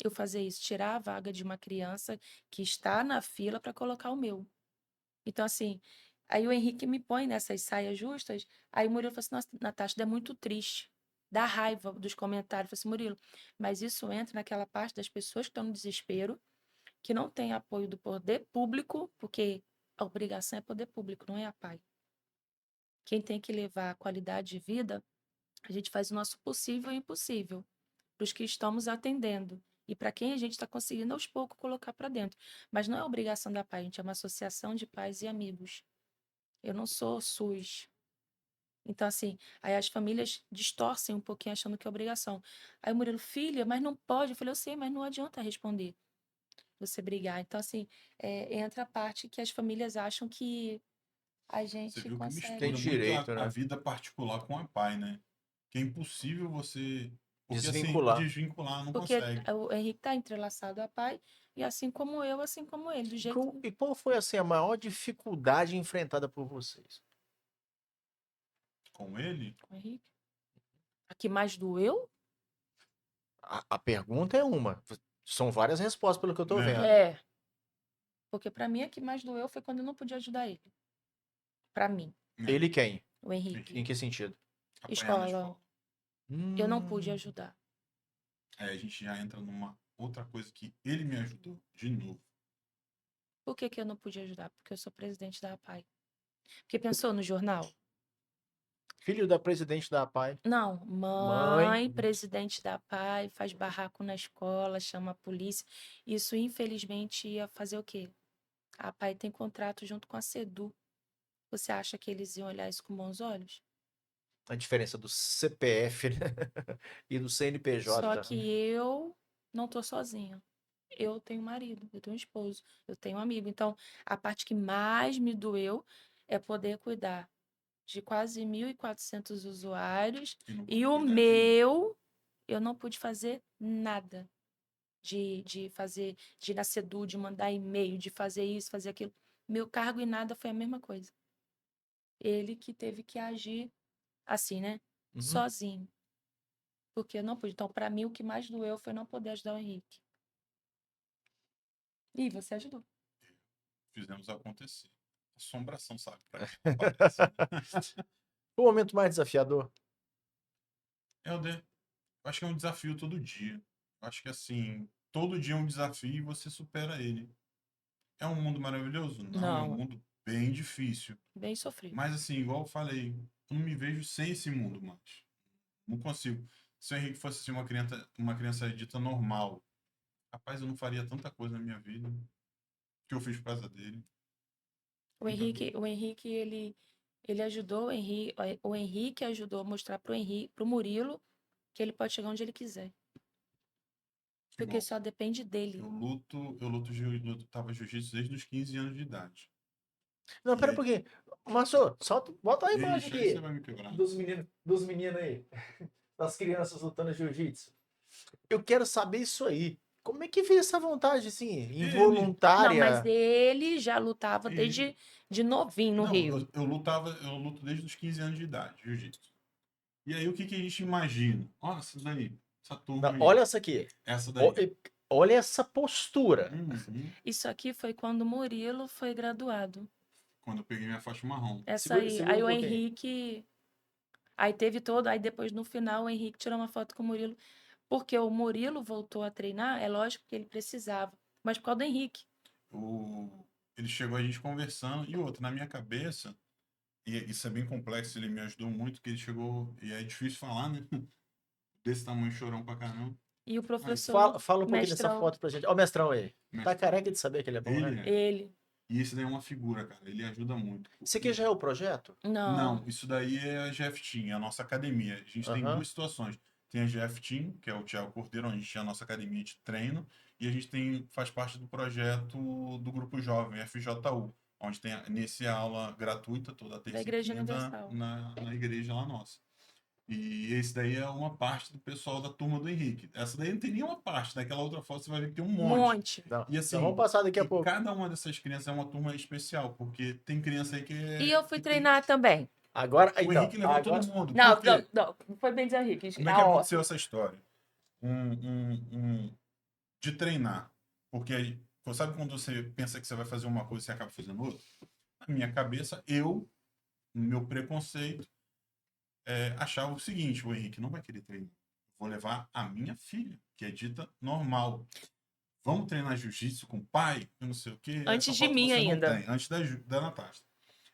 eu fazer isso, tirar a vaga de uma criança que está na fila para colocar o meu. Então, assim, aí o Henrique me põe nessas saias justas. Aí o Murilo falou assim: nossa, Natasha, é muito triste. Dá raiva dos comentários. Eu falei assim, Murilo, mas isso entra naquela parte das pessoas que estão no desespero, que não tem apoio do poder público, porque a obrigação é poder público, não é a PAI. Quem tem que levar a qualidade de vida, a gente faz o nosso possível e impossível para os que estamos atendendo. E para quem a gente está conseguindo aos poucos colocar para dentro. Mas não é obrigação da PAI, a gente é uma associação de pais e amigos. Eu não sou SUS. Então, assim, aí as famílias distorcem um pouquinho achando que é obrigação. Aí o Murilo, filha, mas não pode. Eu falei, eu sei, mas não adianta responder. Você brigar. Então, assim, entra a parte que as famílias acham que a Você gente viu que Tem mistura consegue. muito direito, a né? vida particular com a PAI, né? Que é impossível você. Porque assim, Desvincular. desvincular não Porque consegue. o Henrique está entrelaçado a pai, e assim como eu, assim como ele, do jeito E qual foi assim a maior dificuldade enfrentada por vocês? Com ele, o Henrique. A que mais doeu? A pergunta é uma. São várias respostas pelo que eu tô né? vendo. É. Porque para mim, a que mais doeu foi quando eu não podia ajudar ele. Para mim, É, Ele quem? o Henrique. Em que sentido? apanhar na Escola, escola. eu não pude Hum, ajudar. Aí a gente já entra numa outra coisa que ele me ajudou de novo. Por que que eu não pude ajudar? Porque eu sou presidente da APAI. Porque pensou no jornal? filho da presidente da APAI. Não, Mãe. mãe, presidente da PAI, faz barraco na escola, chama a polícia. Isso, infelizmente, ia fazer o quê? A PAI tem contrato junto com a SEDU. Você acha que eles iam olhar isso com bons olhos? A diferença do CPF, né? E do Só CNPJ. que eu não tô sozinha. Eu tenho marido, eu tenho um esposo, eu tenho um amigo. Então, a parte que mais me doeu é poder cuidar de quase 1.400 usuários E não e pode o cuidar de um. meu, eu não pude fazer nada. De fazer, de ir na SEDU, de mandar e-mail, de fazer isso, fazer aquilo. Meu cargo e nada foi a mesma coisa. Ele que teve que agir assim, né? Uhum. Sozinho. Porque eu não pude. Então, para mim, o que mais doeu foi não poder ajudar o Henrique. E você ajudou. Fizemos acontecer. Assombração, sabe? Parece. O momento mais desafiador? Helder, eu acho que é um desafio todo dia. Eu acho que assim, todo dia é um desafio e você supera ele. É um mundo maravilhoso? Não, é um Não, mundo bem difícil. bem sofrido. Mas assim, igual eu falei, eu não me vejo sem esse mundo mais. Não consigo. Se o Henrique fosse assim, uma criança dita normal, rapaz, eu não faria tanta coisa na minha vida que eu fiz por causa dele. Muita coisa. O Henrique, ele ajudou o Henrique ajudou a mostrar pro Murilo que ele pode chegar onde ele quiser, porque Igual, só depende dele. tava jiu-jitsu desde os 15 anos de idade. Não, E pera um aí, pouquinho. Márcio, solta, bota a imagem ixi, aí você aqui vai me quebrar. dos meninos aí, das crianças lutando jiu-jitsu. Eu quero saber isso aí. Como é que veio essa vontade, assim, Não, mas involuntária? ele já lutava Ele, desde de novinho no não, Rio. eu luto desde os 15 anos de idade, jiu-jitsu. E aí, o que que a gente imagina? Olha essa daí, essa turma Não, aí, olha essa aqui. essa Ó- daí. Olha essa postura. Uhum. Isso aqui foi quando o Murilo foi graduado. Quando eu peguei minha faixa marrom. Essa Segura, aí. segura Aí um o pouquinho. Henrique. Aí teve todo. Aí depois no final o Henrique tirou uma foto com o Murilo. Porque o Murilo voltou a treinar, é lógico que ele precisava. Mas por causa do Henrique. O... Ele chegou a gente conversando, e outro, na minha cabeça, e isso é bem complexo, ele me ajudou muito, que ele chegou, e é difícil falar, né? Desse tamanho, chorão pra caramba. E o Aí, professor Fala um pouquinho dessa Mestrão, foto pra gente. Ó, o mestrão aí. Tá mestre, careca de saber que ele é bom, ele né? é. ele. E esse daí é uma figura, cara, ele ajuda muito. Isso aqui já é o projeto? Não. Não, isso daí é a GF Team, é a nossa academia. A gente tem Aham. duas situações. Tem a GF Team, que é o Thiago Cordeiro, onde a gente é a nossa academia de treino, e a gente faz parte do projeto do Grupo Jovem, FJU, onde tem nesse aula gratuita toda Da terça e Igreja quinta Universal. na igreja lá nossa. E esse daí é uma parte do pessoal da turma do Henrique. Essa daí não tem nenhuma parte, naquela outra foto você vai ver que tem um Um monte. monte. Não. E Então vamos assim, passar daqui a e pouco. cada uma dessas crianças é uma turma especial, porque tem criança aí E eu fui que tem. treinar também. Agora, O então, Henrique levou todo agora. mundo. Não, Por quê? não foi bem dizer Henrique. Como é que aconteceu essa história? De treinar. Porque aí, sabe quando você pensa que você vai fazer uma coisa e você acaba fazendo outra? Na minha cabeça, no meu preconceito, achava o seguinte: o Henrique não vai querer treinar. Vou levar a minha filha, que é dita normal. Vamos treinar jiu-jitsu com o pai? Eu não sei o quê. Essa Antes de foto mim você não ainda. tem, antes da Natasha.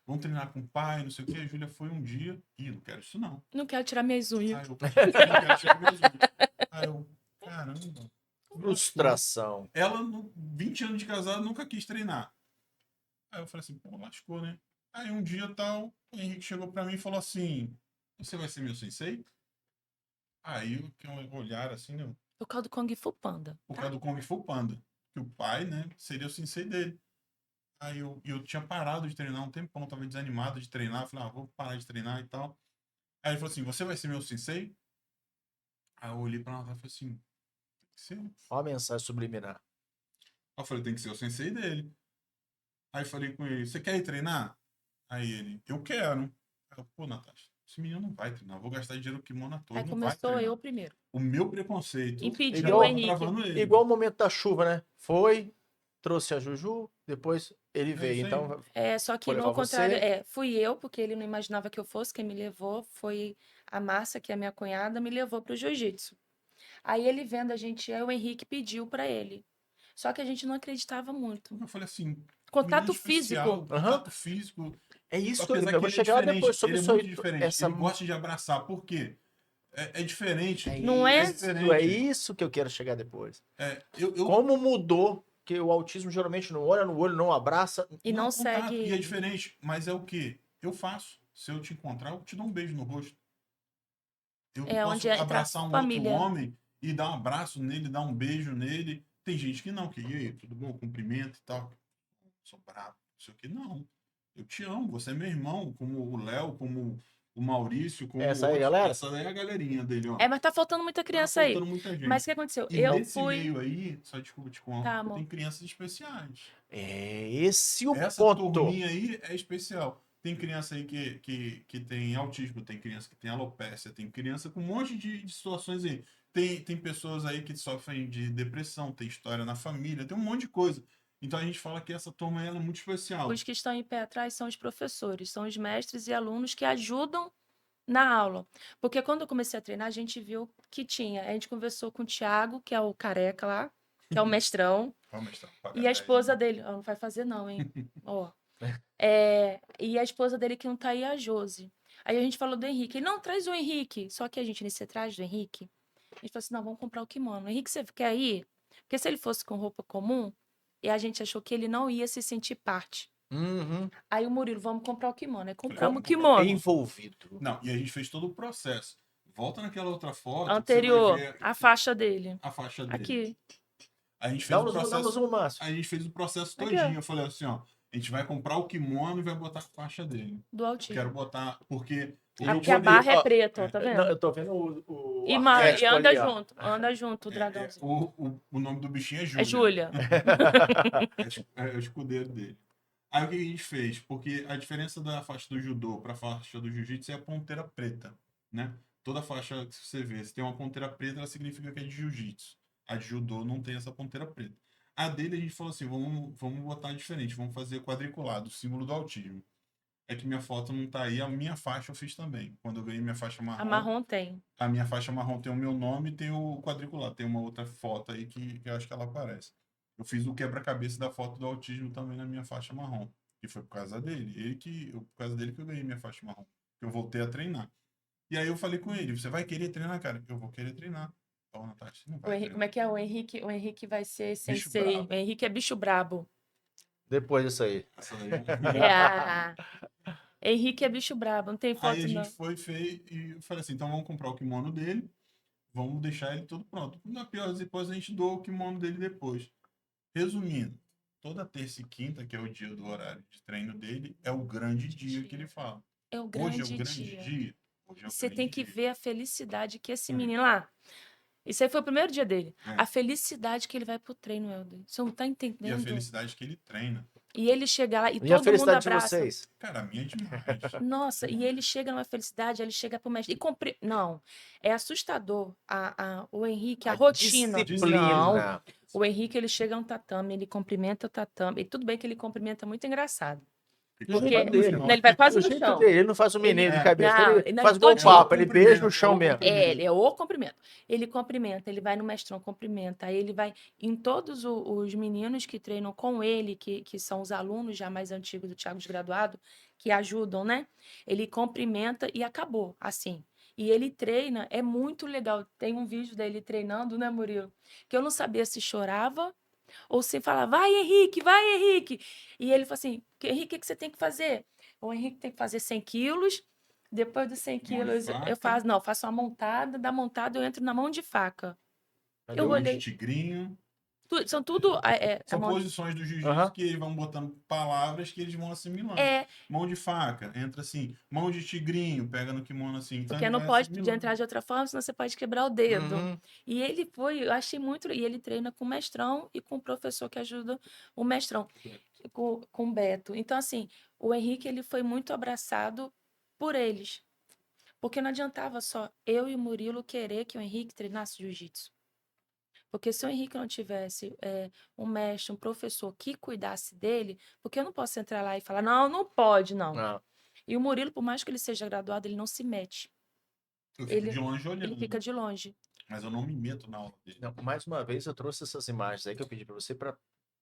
Vamos treinar com o pai, não sei o quê. A Júlia foi um dia. Ih, não quero isso não. Não quero tirar minhas unhas. Aí eu, não quero tirar minhas unhas. Aí eu, caramba. Frustração. Ela, 20 anos de casado, nunca quis treinar. Aí eu falei assim, pô, lascou, né? Aí um dia tal, o Henrique chegou pra mim e falou assim: Você vai ser meu sensei? Aí eu que um olhar assim, né? Por causa do Kung Fu Panda. Por Tá? causa do Kung Fu Panda. Que o pai, né, seria o sensei dele. Aí eu tinha parado de treinar um tempão, tava desanimado de treinar. Falei, vou parar de treinar e tal. Aí ele falou assim: Você vai ser meu sensei? Aí eu olhei pra ela e falei assim: Tem que ser. Aí Olha a mensagem subliminar. eu falei: Tem que ser o sensei dele. Aí falei com ele: Você quer ir treinar? Aí ele: Eu quero. Aí eu, pô, Natasha, esse menino não vai treinar. Eu vou gastar dinheiro com kimono à toa. Aí Ele não vai começou eu treinar. primeiro. O meu preconceito já Impediu o tava Henrique. travando ele. Igual o momento da chuva, né? Foi, trouxe a Juju, depois ele É veio. isso aí. Então, Só que vou no levar contrário, você. fui eu, porque ele não imaginava que eu fosse, quem me levou foi a Márcia, que é a minha cunhada, me levou pro jiu-jitsu. Aí ele vendo a gente, aí o Henrique pediu pra ele. Só que a gente não acreditava muito. Eu falei assim: Menino Contato especial, físico. Aham. contato físico. É isso que Apesar eu que vou ele é chegar lá depois diferente. sobre Ele é isso aí. muito diferente. Essa, Ele gosta de abraçar. Por quê? É diferente. Não É é? é diferente. isso que eu quero chegar depois. Eu Como mudou que o autismo geralmente não olha no olho, não abraça. E não contato. E é segue. diferente. Mas é o quê? Eu faço. Se eu te encontrar, eu te dou um beijo no rosto. Eu É onde posso entra a abraçar um outro família. homem e dar um abraço nele, dar um beijo nele. Tem gente que não, que e aí, tudo bom? Cumprimento e tal. Sou bravo, não sei o que. Não. Eu te amo, você é meu irmão, como o Léo, como o Maurício, como Essa aí, outros. galera? Essa daí é a galerinha dele, ó. Mas tá faltando muita Tá criança aí. faltando muita Mas gente. o que aconteceu? E Eu nesse fui. meio aí, só desculpa te Tá, contar, amor. tem crianças especiais. É esse o Essa ponto. turminha aí é especial. Tem criança aí que tem autismo, tem criança que tem alopécia, tem criança com um monte de situações aí. Tem pessoas aí que sofrem de depressão, tem história na família, tem um monte de coisa. Então a gente fala que essa turma ela é muito especial. Os que estão em pé atrás são os professores, são os mestres e alunos que ajudam na aula. Porque quando eu comecei a treinar, a gente viu que tinha. A gente conversou com o Thiago, que é o careca lá, que é o mestrão, Vamos mestrar, paga e a 10, esposa né? dele. Ó, não vai fazer, não, hein? Ó. E a esposa dele que não tá aí, é a Josi. Aí a gente falou do Henrique. Ele, não, traz o Henrique. Só que a gente, nesse atrás do Henrique, a gente falou assim: não, vamos comprar o kimono. Henrique, você quer ir? Porque se ele fosse com roupa comum, e a gente achou que ele não ia se sentir parte. Uhum. Aí o Murilo, vamos comprar o kimono. Aí compramos o vamos comprar. kimono. Envolvido. Não, e a gente fez todo o processo. Volta naquela outra foto que Anterior, você vai ver a faixa dele. a faixa dele. Aqui. A gente Dá fez o um zoom, dá um processo. zoom, Márcio. A gente fez o processo Aqui, ó. todinho. Eu falei assim, ó, a gente vai comprar o kimono e vai botar a faixa dele. Do Eu autismo. quero botar, porque E Aqui o a barra modelo, é ó, preta, ó, tá vendo? Não, eu tô vendo o E arquétipo anda ali, ó. anda junto, o dragãozinho. o nome do bichinho é Júlia. É Júlia. É o escudeiro dele. Aí o que a gente fez? Porque a diferença da faixa do judô para a faixa do jiu-jitsu é a ponteira preta, né? Toda faixa que você vê, se tem uma ponteira preta, ela significa que é de jiu-jitsu. A de judô não tem essa ponteira preta. A dele a gente falou assim, vamos botar diferente, vamos fazer quadriculado, o símbolo do autismo. É que minha foto não tá aí, a minha faixa eu fiz também. Quando eu ganhei minha faixa A marrom, marrom tem. a minha faixa marrom tem o meu nome e tem o quadriculado. Tem uma outra foto aí que eu acho que ela aparece. Eu fiz o quebra-cabeça da foto do autismo também na minha faixa marrom. E foi por causa dele. Por causa dele que eu ganhei minha faixa marrom. Que eu voltei a treinar. E aí eu falei com ele, você vai querer treinar, cara? Eu vou querer treinar. Então, Natália, você não vai treinar. Como é que é? O Henrique vai ser Bicho sensei. brabo. O Henrique é bicho brabo. Depois disso aí. Essa daí. Henrique é bicho brabo, não tem Aí foto a gente não. foi e eu falei assim, então vamos comprar o kimono dele, vamos deixar ele tudo pronto. Na pior das hipóteses, a gente doa o kimono dele depois. Resumindo, toda terça e quinta, que é o dia do horário de treino dele, é o grande dia que ele fala. É o Hoje é grande o grande dia. dia. Hoje é o Você tem grande que dia. ver a felicidade que esse É. menino lá. Isso aí foi o primeiro dia dele. É. A felicidade que ele vai pro treino, Helder. Você não tá E a entendendo? felicidade que ele treina. E ele chega lá e E a todo mundo felicidade de abraça. vocês? Cara, a minha é demais. Nossa, e ele chega numa felicidade, ele chega pro mestre. Não, é assustador o Henrique, a rotina. Não, Disciplina. o Henrique, ele chega no tatame, ele cumprimenta o tatame. E tudo bem que ele cumprimenta muito engraçado. Do Porque jeito dele. não, ele vai quase Do no jeito chão. dele. Ele não faz o menino de cabeça. Não, Ele não, faz igual o todinho. papo. Ele beija no chão mesmo. Ele é o cumprimento. Ele cumprimenta, ele vai no mestrão, cumprimenta. Aí ele vai em todos os meninos que treinam com ele, que são os alunos já mais antigos do Thiago Desgraduado, que ajudam, né? Ele cumprimenta e acabou, assim. E ele treina, é muito legal. Tem um vídeo dele treinando, né, Murilo? Que eu não sabia se chorava ou se falava, vai, Henrique, vai, Henrique. E ele falou assim, Henrique, o que você tem que fazer? O Henrique tem que fazer 100 quilos. Depois dos 100 Mão de quilos, eu faca. faço uma montada. Da montada, eu entro na mão de faca. Cadê Eu o- Mão de olhei. tigrinho. São tudo. A São mão, posições do jiu-jitsu Aham. que eles vão botando palavras que eles vão assimilando. é, Mão de faca, entra assim. Mão de tigrinho, pega no kimono assim. Então porque ele não vai pode assimilando. entrar de outra forma, senão você pode quebrar o dedo. Uhum. E ele foi, eu achei muito. E ele treina com o mestrão e com o professor que ajuda o mestrão, com o Beto. Então, assim, o Henrique ele foi muito abraçado por eles. Porque não adiantava só eu e o Murilo querer que o Henrique treinasse jiu-jitsu. Porque se o Henrique não tivesse um mestre, um professor que cuidasse dele, porque eu não posso entrar lá e falar, não, não pode, não. Não. E o Murilo, por mais que ele seja graduado, ele não se mete. Eu fico Ele, de longe ele olhando. fica de longe. Mas eu não me meto na aula dele. Não, mais uma vez eu trouxe essas imagens aí que eu pedi para você para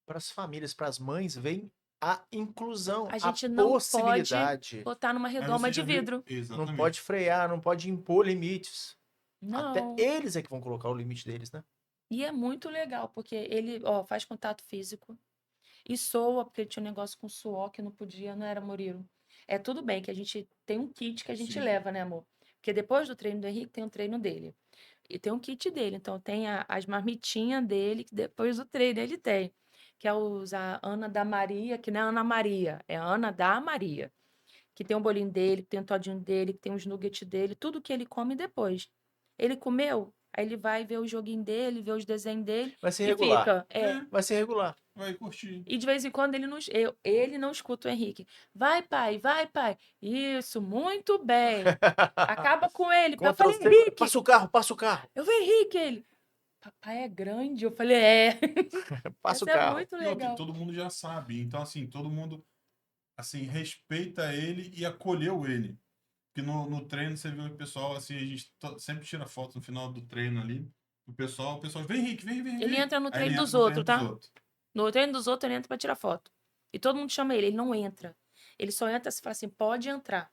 as famílias, para as mães, vem a inclusão, A a gente não pode possibilidade. botar numa Mas redoma você de já viu- vidro. Exatamente. Não pode frear, não pode impor limites. Até Não. eles é que vão colocar o limite deles, né? E é muito legal, porque ele faz contato físico e soa, porque ele tinha um negócio com suor que não podia, não era Murilo. É tudo bem que a gente tem um kit que a gente Sim. leva, né, amor? Porque depois do treino do Henrique tem um treino dele. E tem um kit dele. Então tem as marmitinhas dele, que depois do treino ele tem. Que é a Ana da Maria, que não é Ana Maria, é a Ana da Maria. Que tem um bolinho dele, que tem um todinho dele, que tem os nuggets dele, tudo que ele come depois. Ele comeu, aí ele vai ver o joguinho dele, ver os desenhos dele Vai ser e regular. fica. Vai ser regular. Vai curtir. E de vez em quando ele não escuta o Henrique. Vai, pai, vai, pai. Isso, muito bem. Acaba com ele. Eu Contra falei, os- Henrique. Passa o carro, passa o carro. Eu falei, Henrique, ele. papai é grande? Eu falei, é. Passa o Essa é carro. muito E outra, legal. todo mundo já sabe. Então, assim, todo mundo assim, respeita ele e acolheu ele. Porque no treino você viu o pessoal, assim, a gente sempre tira foto no final do treino ali. O pessoal, vem, Henrique, vem, vem, Ele vem. entra no Aí ele treino entra dos no treino outros, dos tá? outros. No treino dos outros, ele entra pra tirar foto. E todo mundo chama ele não entra. Ele só entra se fala assim, pode entrar.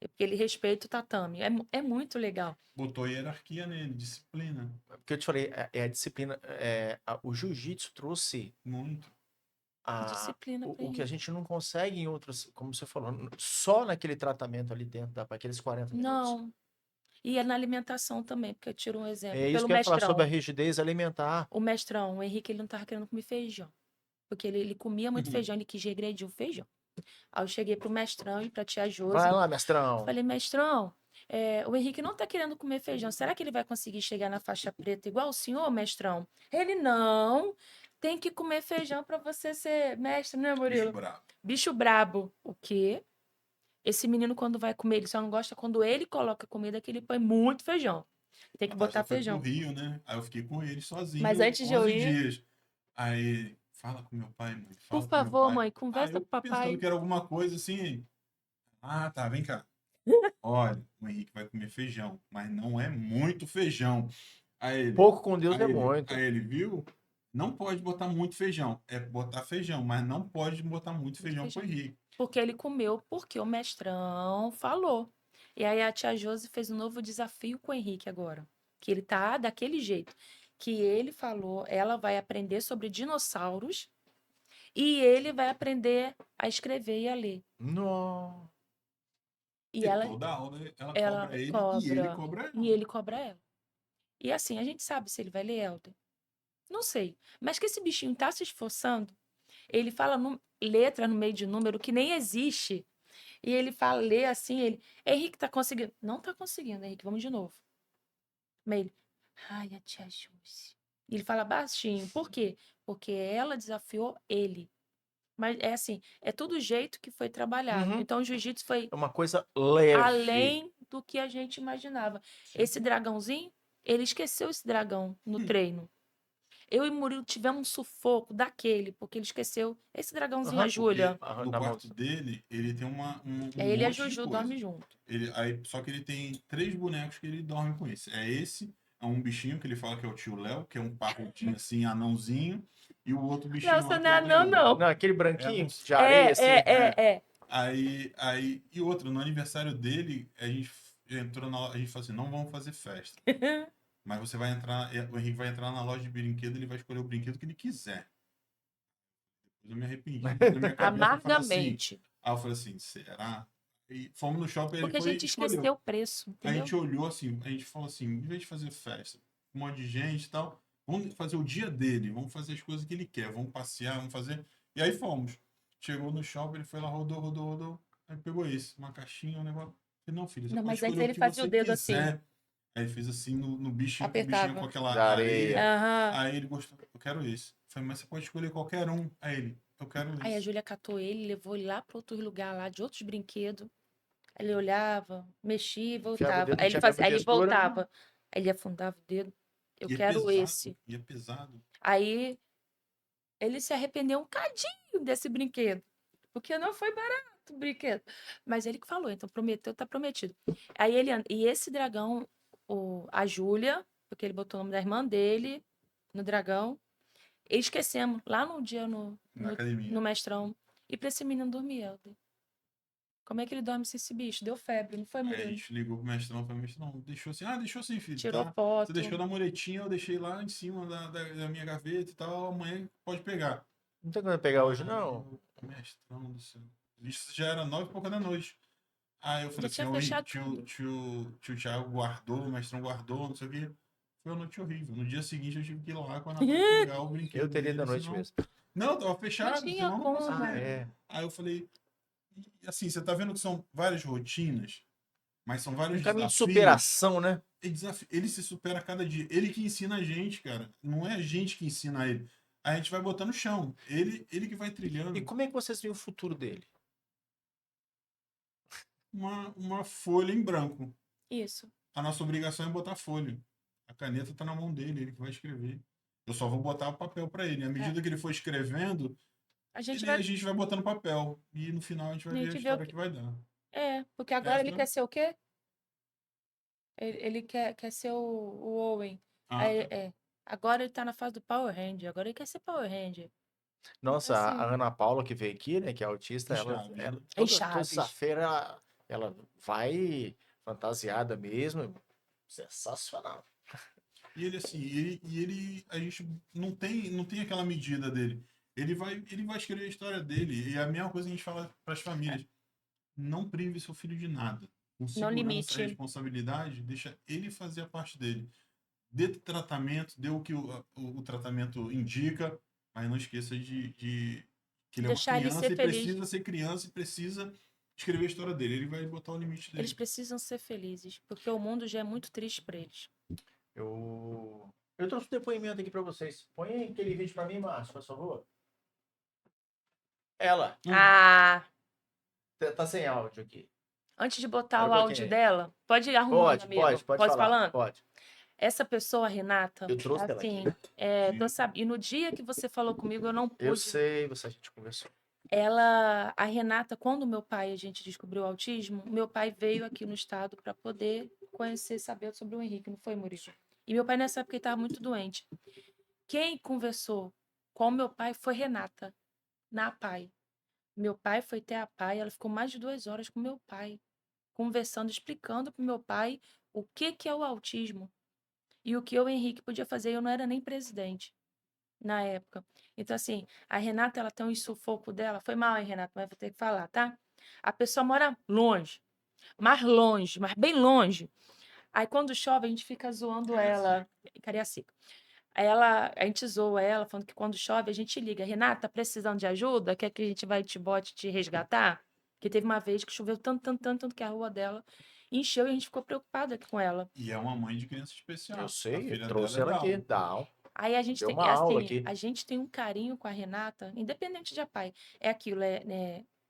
É porque ele respeita o tatame. É muito legal. Botou hierarquia nele, disciplina. Porque eu te falei, é a disciplina. O jiu-jitsu trouxe Muito. Disciplina pra o que a Henrique. gente não consegue em outros, como você falou, só naquele tratamento ali dentro, aqueles 40 minutos. Não. E é na alimentação também, porque eu tiro um exemplo. É isso Pelo que eu ia falar sobre a mestrão. rigidez alimentar. O mestrão, o Henrique, ele não tava querendo comer feijão. Porque ele comia muito Uhum. feijão, ele quis regredir o feijão. Aí eu cheguei pro mestrão e pra tia Josi. Vai lá, mestrão. Falei, mestrão, o Henrique não tá querendo comer feijão. Será que ele vai conseguir chegar na faixa preta igual o senhor, mestrão? Ele, não. Tem que comer feijão pra você ser mestre, né, Bicho Murilo? bravo. Bicho brabo. O quê? Esse menino, quando vai comer, ele só não gosta quando ele coloca comida que ele põe muito feijão. Tem que A botar Tássia foi pro feijão. Rio, né? Aí eu fiquei com ele Mas sozinho antes de eu 11 ir, dias. Aí, fala com meu pai, mãe. por Fala com meu favor, pai. mãe, Aí conversa eu com o pensando papai. que era alguma coisa assim. Ah, tá, vem cá. Olha, o Henrique vai comer feijão, mas não é muito feijão. Aí ele, Pouco com Deus é muito. aí ele viu? Não pode botar muito feijão. É botar feijão, mas não pode botar muito Muito feijão pro feijão. Henrique. Porque ele comeu, porque o mestrão falou. E aí a tia Josi fez um novo desafio com o Henrique agora. Que ele tá daquele jeito. Que ele falou, ela vai aprender sobre dinossauros e ele vai aprender a escrever e a ler. Não. E E ela, toda aula ela ela cobra ele e ele cobra. cobra E ela. ele cobra ela. E assim, a gente sabe se ele vai ler Elder. Não sei. Mas que esse bichinho tá se esforçando. Ele fala letra no meio de número que nem existe. E ele fala, lê assim, ele, Henrique, tá conseguindo? Não tá conseguindo, Henrique, vamos de novo. Mas ele, ai, a tia Jússia. E ele fala baixinho, por quê? Porque ela desafiou ele. Mas é assim, é tudo o jeito que foi trabalhado. Uhum. Então o jiu-jitsu foi É uma coisa leve. além do que a gente imaginava. Esse dragãozinho, ele esqueceu esse dragão no treino. Eu e o Murilo tivemos um sufoco daquele, porque ele esqueceu esse dragãozinho, Aham, a Júlia. Porque no na mão. quarto dele, ele tem um É ele e a monte de Juju coisa. dormem junto. Só que ele tem 3 bonecos que ele dorme com esse. É um bichinho que ele fala que é o tio Léo, que é um parrudinho assim, anãozinho. E o outro Não, bichinho você lá não que é é o anão, dragão. não. Não, aquele É branquinho anão. de areia, assim. É. E outro, no aniversário dele, a gente a gente falou assim, não vamos fazer festa. Mas você vai entrar, o Henrique vai entrar na loja de brinquedo, ele vai escolher o brinquedo que ele quiser. Depois eu me arrependi. Na minha cabeça eu falei assim. Amargamente. Aí eu falei assim, será? E fomos no shopping, ele Porque a foi gente e esqueceu escolheu. o preço, Aí a entendeu? gente olhou assim, a gente falou assim, em vez de fazer festa, um monte de gente e tal, vamos fazer o dia dele, vamos fazer as coisas que ele quer, vamos passear, vamos fazer. E aí fomos. Chegou no shopping, ele foi lá, rodou. Aí pegou esse, uma caixinha, um negócio. Eu falei, não, filho, você Não, pode mas antes escolher o ele que fazia o você dedo assim, quiser. Aí ele fez assim no bichinho, que o bichinho é com apertava. aquela De areia. areia. Aham. Aí ele gostou, eu quero esse. Eu falei, mas você pode escolher qualquer um. Aí ele, eu quero Aí a esse. Júlia catou ele, levou ele lá para outro lugar lá, de outros brinquedos. Aí ele olhava, mexia e Enfiava o voltava. dedo, não tinha a mesma Aí ele textura. voltava. Aí ele afundava o dedo. Eu quero esse. E é pesado. Aí ele se arrependeu um cadinho desse brinquedo. Porque não foi barato o brinquedo. Mas ele que falou, então prometeu, tá prometido. Aí e esse dragão, a Júlia, porque ele botou o nome da irmã dele no dragão, e esquecemos lá no dia Na academia. no mestrão. E pra esse menino dormir, Helder. Como é que ele dorme sem esse bicho? Deu febre, não foi, Aí a Murilo? gente ligou pro mestrão, falou, mestrão, deixou assim, deixou assim, filho, Tirou tá? Você foto. deixou na muretinha, eu deixei lá em cima da minha gaveta e tal, amanhã pode pegar. Não tem como pegar hoje, não. Mestrão do céu. Isso já era 9 e pouca da noite. Aí eu Já falei assim, tinha oi, fechado tudo. tio Thiago guardou, o mestrão guardou, não sei o quê. Foi uma noite horrível. No dia seguinte eu tive que ir lá com a Natália pegar o brinquedo Eu teria da dele, noite senão... mesmo. Não, tava Não fechado, tinha senão eu não como. conseguia. É. Aí eu falei, e, assim, você tá vendo que são várias rotinas, mas são vários Um caminho de desafios. superação, né? Ele se supera a cada dia. Ele que ensina a gente, cara. Não é a gente que ensina ele. A gente vai botar no chão. Ele que vai trilhando. E como é que vocês veem o futuro dele? Uma folha em branco. Isso. A nossa obrigação é botar folha. A caneta tá na mão dele, ele que vai escrever. Eu só vou botar o papel para ele. À É. medida que ele for escrevendo, A gente a vai, gente vai botando papel. E no final a gente vai a ver a gente vê o história que. que vai dar. Porque agora ele Essa. quer ser o quê? Ele quer ser o Owen. Ah, Aí, tá. agora ele tá na fase do Power Ranger. Agora ele quer ser Power Ranger. Então, Nossa, a assim, Ana Paula que veio aqui, né, que é autista, Em ela Chaves, né? em toda Chaves. sexta-feira ela vai fantasiada mesmo. Sensacional. E ele, assim, a gente não tem aquela medida dele. Ele vai escrever a história dele. E a mesma coisa que a gente fala para as famílias. Não prive seu filho de nada. Com No segurança, limite. responsabilidade, deixa ele fazer a parte dele. Dê tratamento, dê o que o tratamento indica, mas não esqueça de que ele é uma Deixar ele ser criança e feliz. precisa ser criança e precisa escrever a história dele. Ele vai botar o limite Eles dele. precisam ser felizes, porque o mundo já é muito triste para eles. Eu trouxe um depoimento aqui para vocês. Põe aquele vídeo para mim, Márcio, por favor. Ela, Ah, tá sem áudio aqui. antes de botar Olha o um áudio pouquinho. dela, pode ir arrumando, amigo. Pode Pode ir falar, falando? pode. Essa pessoa, Renata, Eu trouxe ela aqui. assim, e no dia que você falou comigo, eu não Eu pude. sei, a gente conversou. A Renata, quando a gente descobriu o autismo, meu pai veio aqui no estado para poder conhecer, saber sobre o Henrique, não foi, Murilo? E meu pai nessa época estava muito doente. Quem conversou com meu pai foi Renata, na PAI. Meu pai foi ter a PAI, ela ficou mais de 2 horas com meu pai, conversando, explicando para meu pai o que é o autismo e o que o Henrique podia fazer. Eu não era nem presidente na época. Então, assim, a Renata, ela tem um sufoco dela. Foi mal, hein, Renata? Mas vou ter que falar, tá? A pessoa mora longe, mas bem longe. Aí, quando chove, a gente fica zoando ela. Cariacica. A gente zoa ela, falando que quando chove, a gente liga. Renata, tá precisando de ajuda? Quer que a gente vai te bote te resgatar? Que teve uma vez que choveu tanto que a rua dela encheu e a gente ficou preocupada com ela. E é uma mãe de criança Eu especial. A sei, eu filha dela trouxe é ela aqui. Down. Aí a gente Deu tem, uma aula assim, aqui. a gente tem um carinho com a Renata, independente de pai. É aquilo,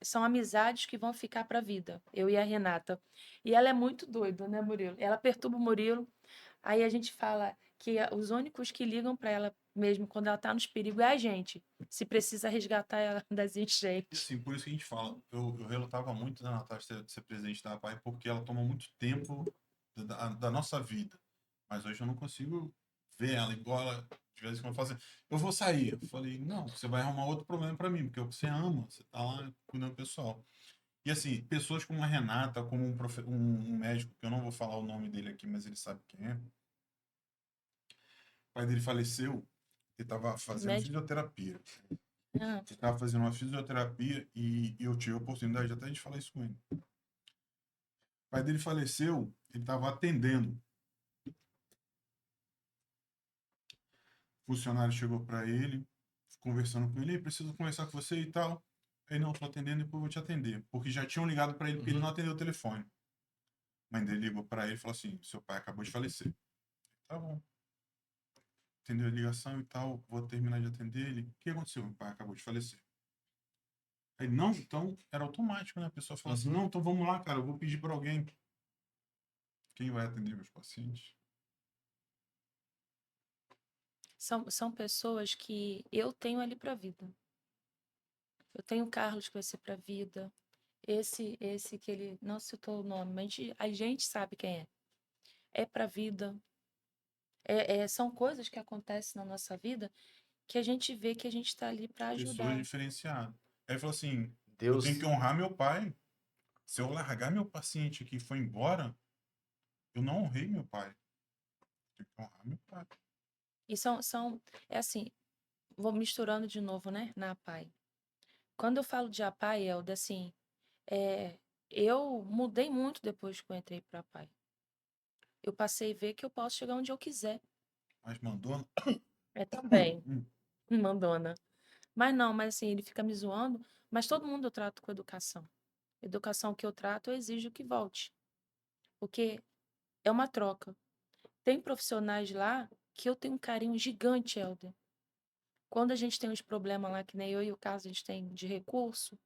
são amizades que vão ficar para a vida, eu e a Renata. E ela é muito doida, né, Murilo? Ela perturba o Murilo. Aí a gente fala que os únicos que ligam para ela mesmo quando ela tá nos perigos é a gente. Se precisa resgatar ela das E enchentes. assim, por isso que a gente fala, eu relutava muito da Natasha ser presidente da APAI, porque ela toma muito tempo da nossa vida. Mas hoje eu não consigo ver ela igual ela, de vez em quando, fala assim, eu vou sair. Eu falei, não, você vai arrumar outro problema para mim, porque você ama, você tá lá cuidando do pessoal. E assim, pessoas como a Renata, como um médico, que eu não vou falar o nome dele aqui, mas ele sabe quem é. O pai dele faleceu, ele estava fazendo Médico. fisioterapia. Ah, Ele estava fazendo uma fisioterapia e eu tive a oportunidade até de falar isso com ele. O pai dele faleceu, ele estava atendendo. O funcionário chegou para ele, conversando com ele, preciso conversar com você e tal. Ele, não, estou atendendo, depois vou te atender. Porque já tinham ligado para ele, porque ele não atendeu o telefone. A mãe dele ligou para ele e falou assim, seu pai acabou de falecer. Tá bom. Atendeu a ligação e tal, vou terminar de atender ele. O que aconteceu? Meu pai acabou de falecer. Aí, não, então era automático, né? A pessoa fala assim, não, então vamos lá, cara, eu vou pedir para alguém. Quem vai atender meus pacientes? são pessoas que eu tenho ali para a vida. Eu tenho o Carlos que vai ser para a vida. Esse que ele não citou o nome, mas a gente sabe quem é. É para a vida. São coisas que acontecem na nossa vida que a gente vê que a gente está ali para Pessoas ajudar. diferenciadas. Aí ele falou assim, eu tenho Deus, que honrar meu pai. Se eu largar meu paciente aqui e for embora, eu não honrei meu pai. Eu tenho que honrar meu pai. E é assim, vou misturando de novo, né, na APAI. Quando eu falo de APAI, Helder, assim, eu mudei muito depois que eu entrei para a APAI. Eu passei a ver que eu posso chegar onde eu quiser. Mas mandou. Também, mandona. Mas assim, ele fica me zoando, mas todo mundo eu trato com educação. Educação que eu trato, eu exijo que volte. Porque é uma troca. Tem profissionais lá que eu tenho um carinho gigante, Helder. Quando a gente tem uns problemas lá, que nem eu e o Carlos, a gente tem de recurso,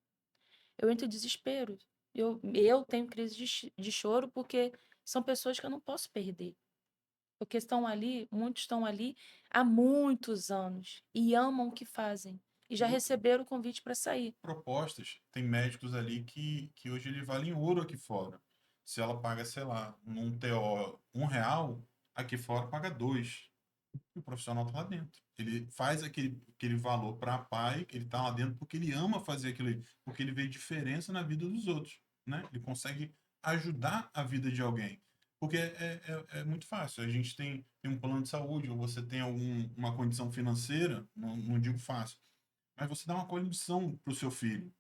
eu entro em desespero. Eu tenho crise de choro porque são pessoas que eu não posso perder. Porque muitos estão ali há muitos anos e amam o que fazem. E já E outra, receberam o convite para sair. propostas, tem médicos ali que hoje ele vale em ouro aqui fora. Se ela paga, sei lá, num TO R$ 1, aqui fora paga 2. E o profissional está lá dentro. Ele faz aquele valor para a PAI, ele está lá dentro porque ele ama fazer aquilo, porque ele vê diferença na vida dos outros, né? Ele consegue ajudar a vida de alguém. Porque é muito fácil. A gente tem um plano de saúde, ou você tem uma condição financeira, não digo fácil, mas você dá uma condição para o seu filho.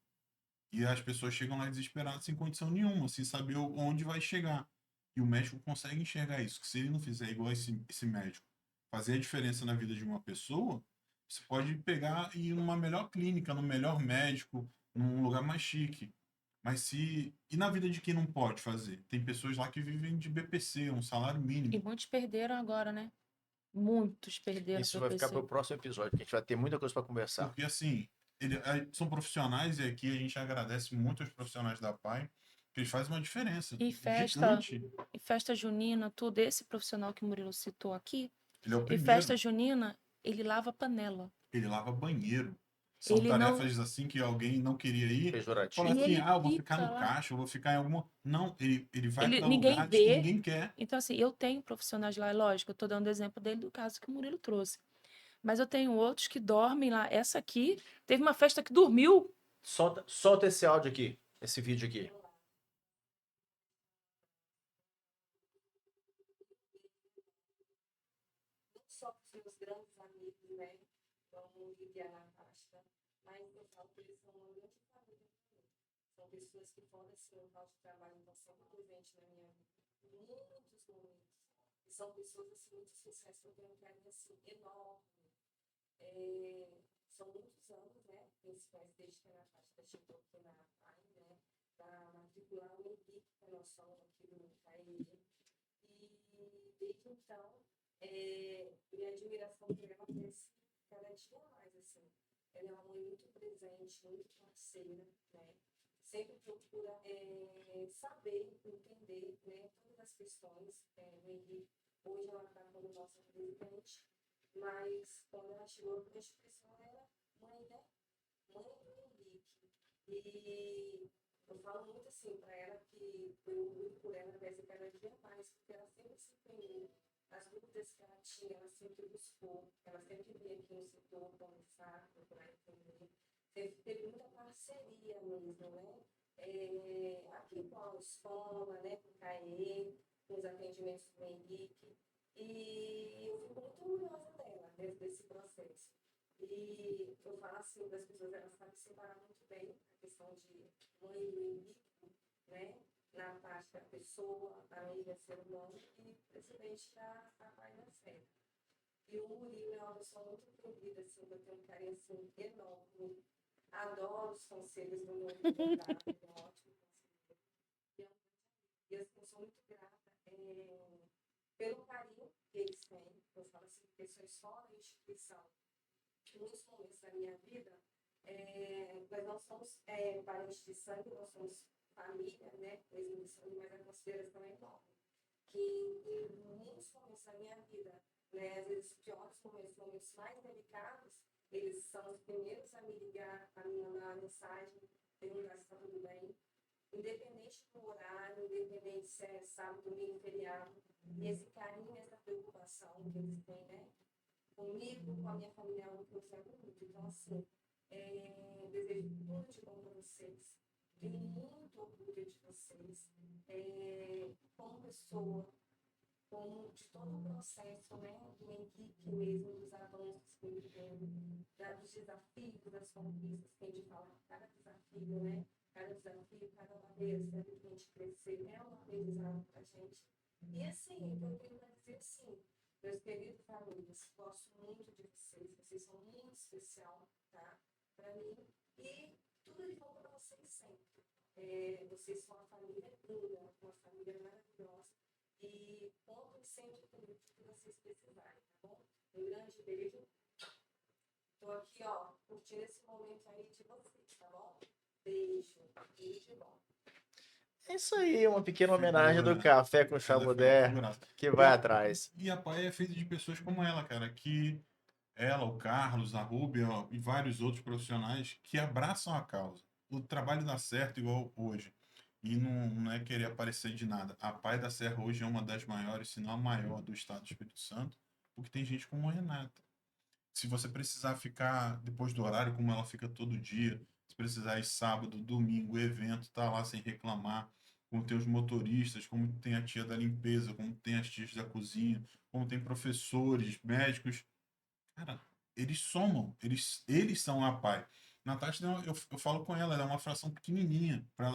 E as pessoas chegam lá desesperadas, sem condição nenhuma, sem saber onde vai chegar. E o médico consegue enxergar isso, que se ele não fizer igual esse médico, fazer a diferença na vida de uma pessoa, você pode pegar e ir numa melhor clínica, num melhor médico, num lugar mais chique. Mas se. E na vida de quem não pode fazer? Tem pessoas lá que vivem de BPC, um salário E mínimo. muitos perderam agora, né? Muitos perderam Isso para o vai ficar para PC. o próximo episódio, que a gente vai ter muita coisa para conversar. Porque assim, são profissionais, e aqui a gente agradece muito aos profissionais da PAI, que eles fazem uma diferença E festa, gigante. e festa junina, tudo. Esse profissional que o Murilo citou aqui, Ele é o em festa primeiro. junina, ele lava panela. Ele lava banheiro. São Ele não. tarefas assim que alguém não queria ir. Fala E Pejorativo. assim, ele ah, eu vou ficar fica no lá. caixa, eu vou ficar em alguma. Não, ele vai para Ninguém lugares que vê. ninguém quer. Então, assim, eu tenho profissionais lá, é lógico, eu estou dando exemplo dele do caso que o Murilo trouxe. Mas eu tenho outros que dormem lá. Essa aqui teve uma festa que dormiu. Solta esse áudio aqui, esse vídeo aqui. Não só para os meus grandes amigos, né, como Lívia Natasha, mas eu falo que eles são uma grande família para mim. São pessoas que podem assim, o local de trabalho estão sempre presentes na minha vida, em muitos momentos. E são pessoas assim, muito sucesso, que eu tenho um carinho assim, enorme. São muitos anos, né, que eu conheço desde que a Natasha chegou aqui na PAI, né, para matricular o Henrique, que nós somos aqui do CAE. E desde então, minha admiração por ela cresce cada dia mais, assim. Ela é uma mãe muito presente, muito parceira, né? Sempre procura saber, entender, né, todas as questões do Henrique. Hoje ela está como nossa presidente, mas quando ela chegou para a instituição, ela era mãe, né? Mãe do Henrique. E eu falo muito assim para ela que eu luto por ela crescer cada dia mais, porque ela sempre se empenhou. As dúvidas que ela tinha, ela sempre buscou, ela sempre vinha aqui no setor conversar, procurar entender. Sempre teve muita parceria mesmo, né? Aqui com a escola, né? Com o CAE, com os atendimentos do Henrique. E eu fico muito orgulhosa dela dentro desse processo. E eu falo assim, das pessoas, elas sabem separar muito bem a questão de mãe e Henrique, né? Na parte da pessoa, família, ser humano e presidente da PAI da Serra. E o Murilo é uma pessoa muito querida, assim, eu tenho um carinho assim, enorme. Adoro os conselhos do meu advogado, ele é um ótimo conselheiro. E assim, eu sou muito grata pelo carinho que eles têm. Eu falo assim, pessoas fora da instituição, que muitos momentos da minha vida, nós não somos parentes de sangue, nós somos família, né? Mesmo de sangue, mas a consideração é enorme. Que em muitos momentos da minha vida, né, às vezes piores momentos mais delicados, eles são os primeiros a me ligar, a me mandar uma mensagem, perguntar se está tudo bem, independente do horário, independente se é sábado, domingo, feriado, e esse carinho, essa preocupação que eles têm, né, comigo, com a minha família, é algo que eu quero muito. Então, assim, desejo tudo de bom para vocês. Tenho muito orgulho de vocês, como pessoa, como de todo o processo, né, do Henrique mesmo, dos avanços que ele tem, dos desafios, das conquistas, que a gente fala, cada desafio, né, cada desafio, cada barreira, sempre que a gente crescer, é um aprendizado para a gente. E assim, eu tenho para dizer assim, meus queridos famílias, gosto muito de vocês são muito especial, tá, para mim, e tudo de bom para vocês sempre. Vocês são uma família linda, uma família maravilhosa, e contem sempre comigo que vocês precisarem, tá bom? Um grande beijo. Tô aqui, ó, curtindo esse momento aí de vocês, tá bom? Beijo, tudo de bom. É isso aí, uma pequena homenagem do Figura. Café com Ela Chá é uma Moderno, figuraça. que E vai a, atrás. e a PAI é feita de pessoas como ela, cara, que ela, o Carlos, a Rúbia ó, e vários outros profissionais que abraçam a causa. O trabalho dá certo igual hoje. E não é querer aparecer de nada. A PAI da Serra hoje é uma das maiores, se não a maior do estado do Espírito Santo, porque tem gente como a Renata. Se você precisar ficar depois do horário, como ela fica todo dia, se precisar ir sábado, domingo, evento, tá lá sem reclamar, como tem os motoristas, como tem a tia da limpeza, como tem as tias da cozinha, como tem professores, médicos, cara, eles somam, eles são a PAI. Natasha, eu falo com ela é uma fração pequenininha, para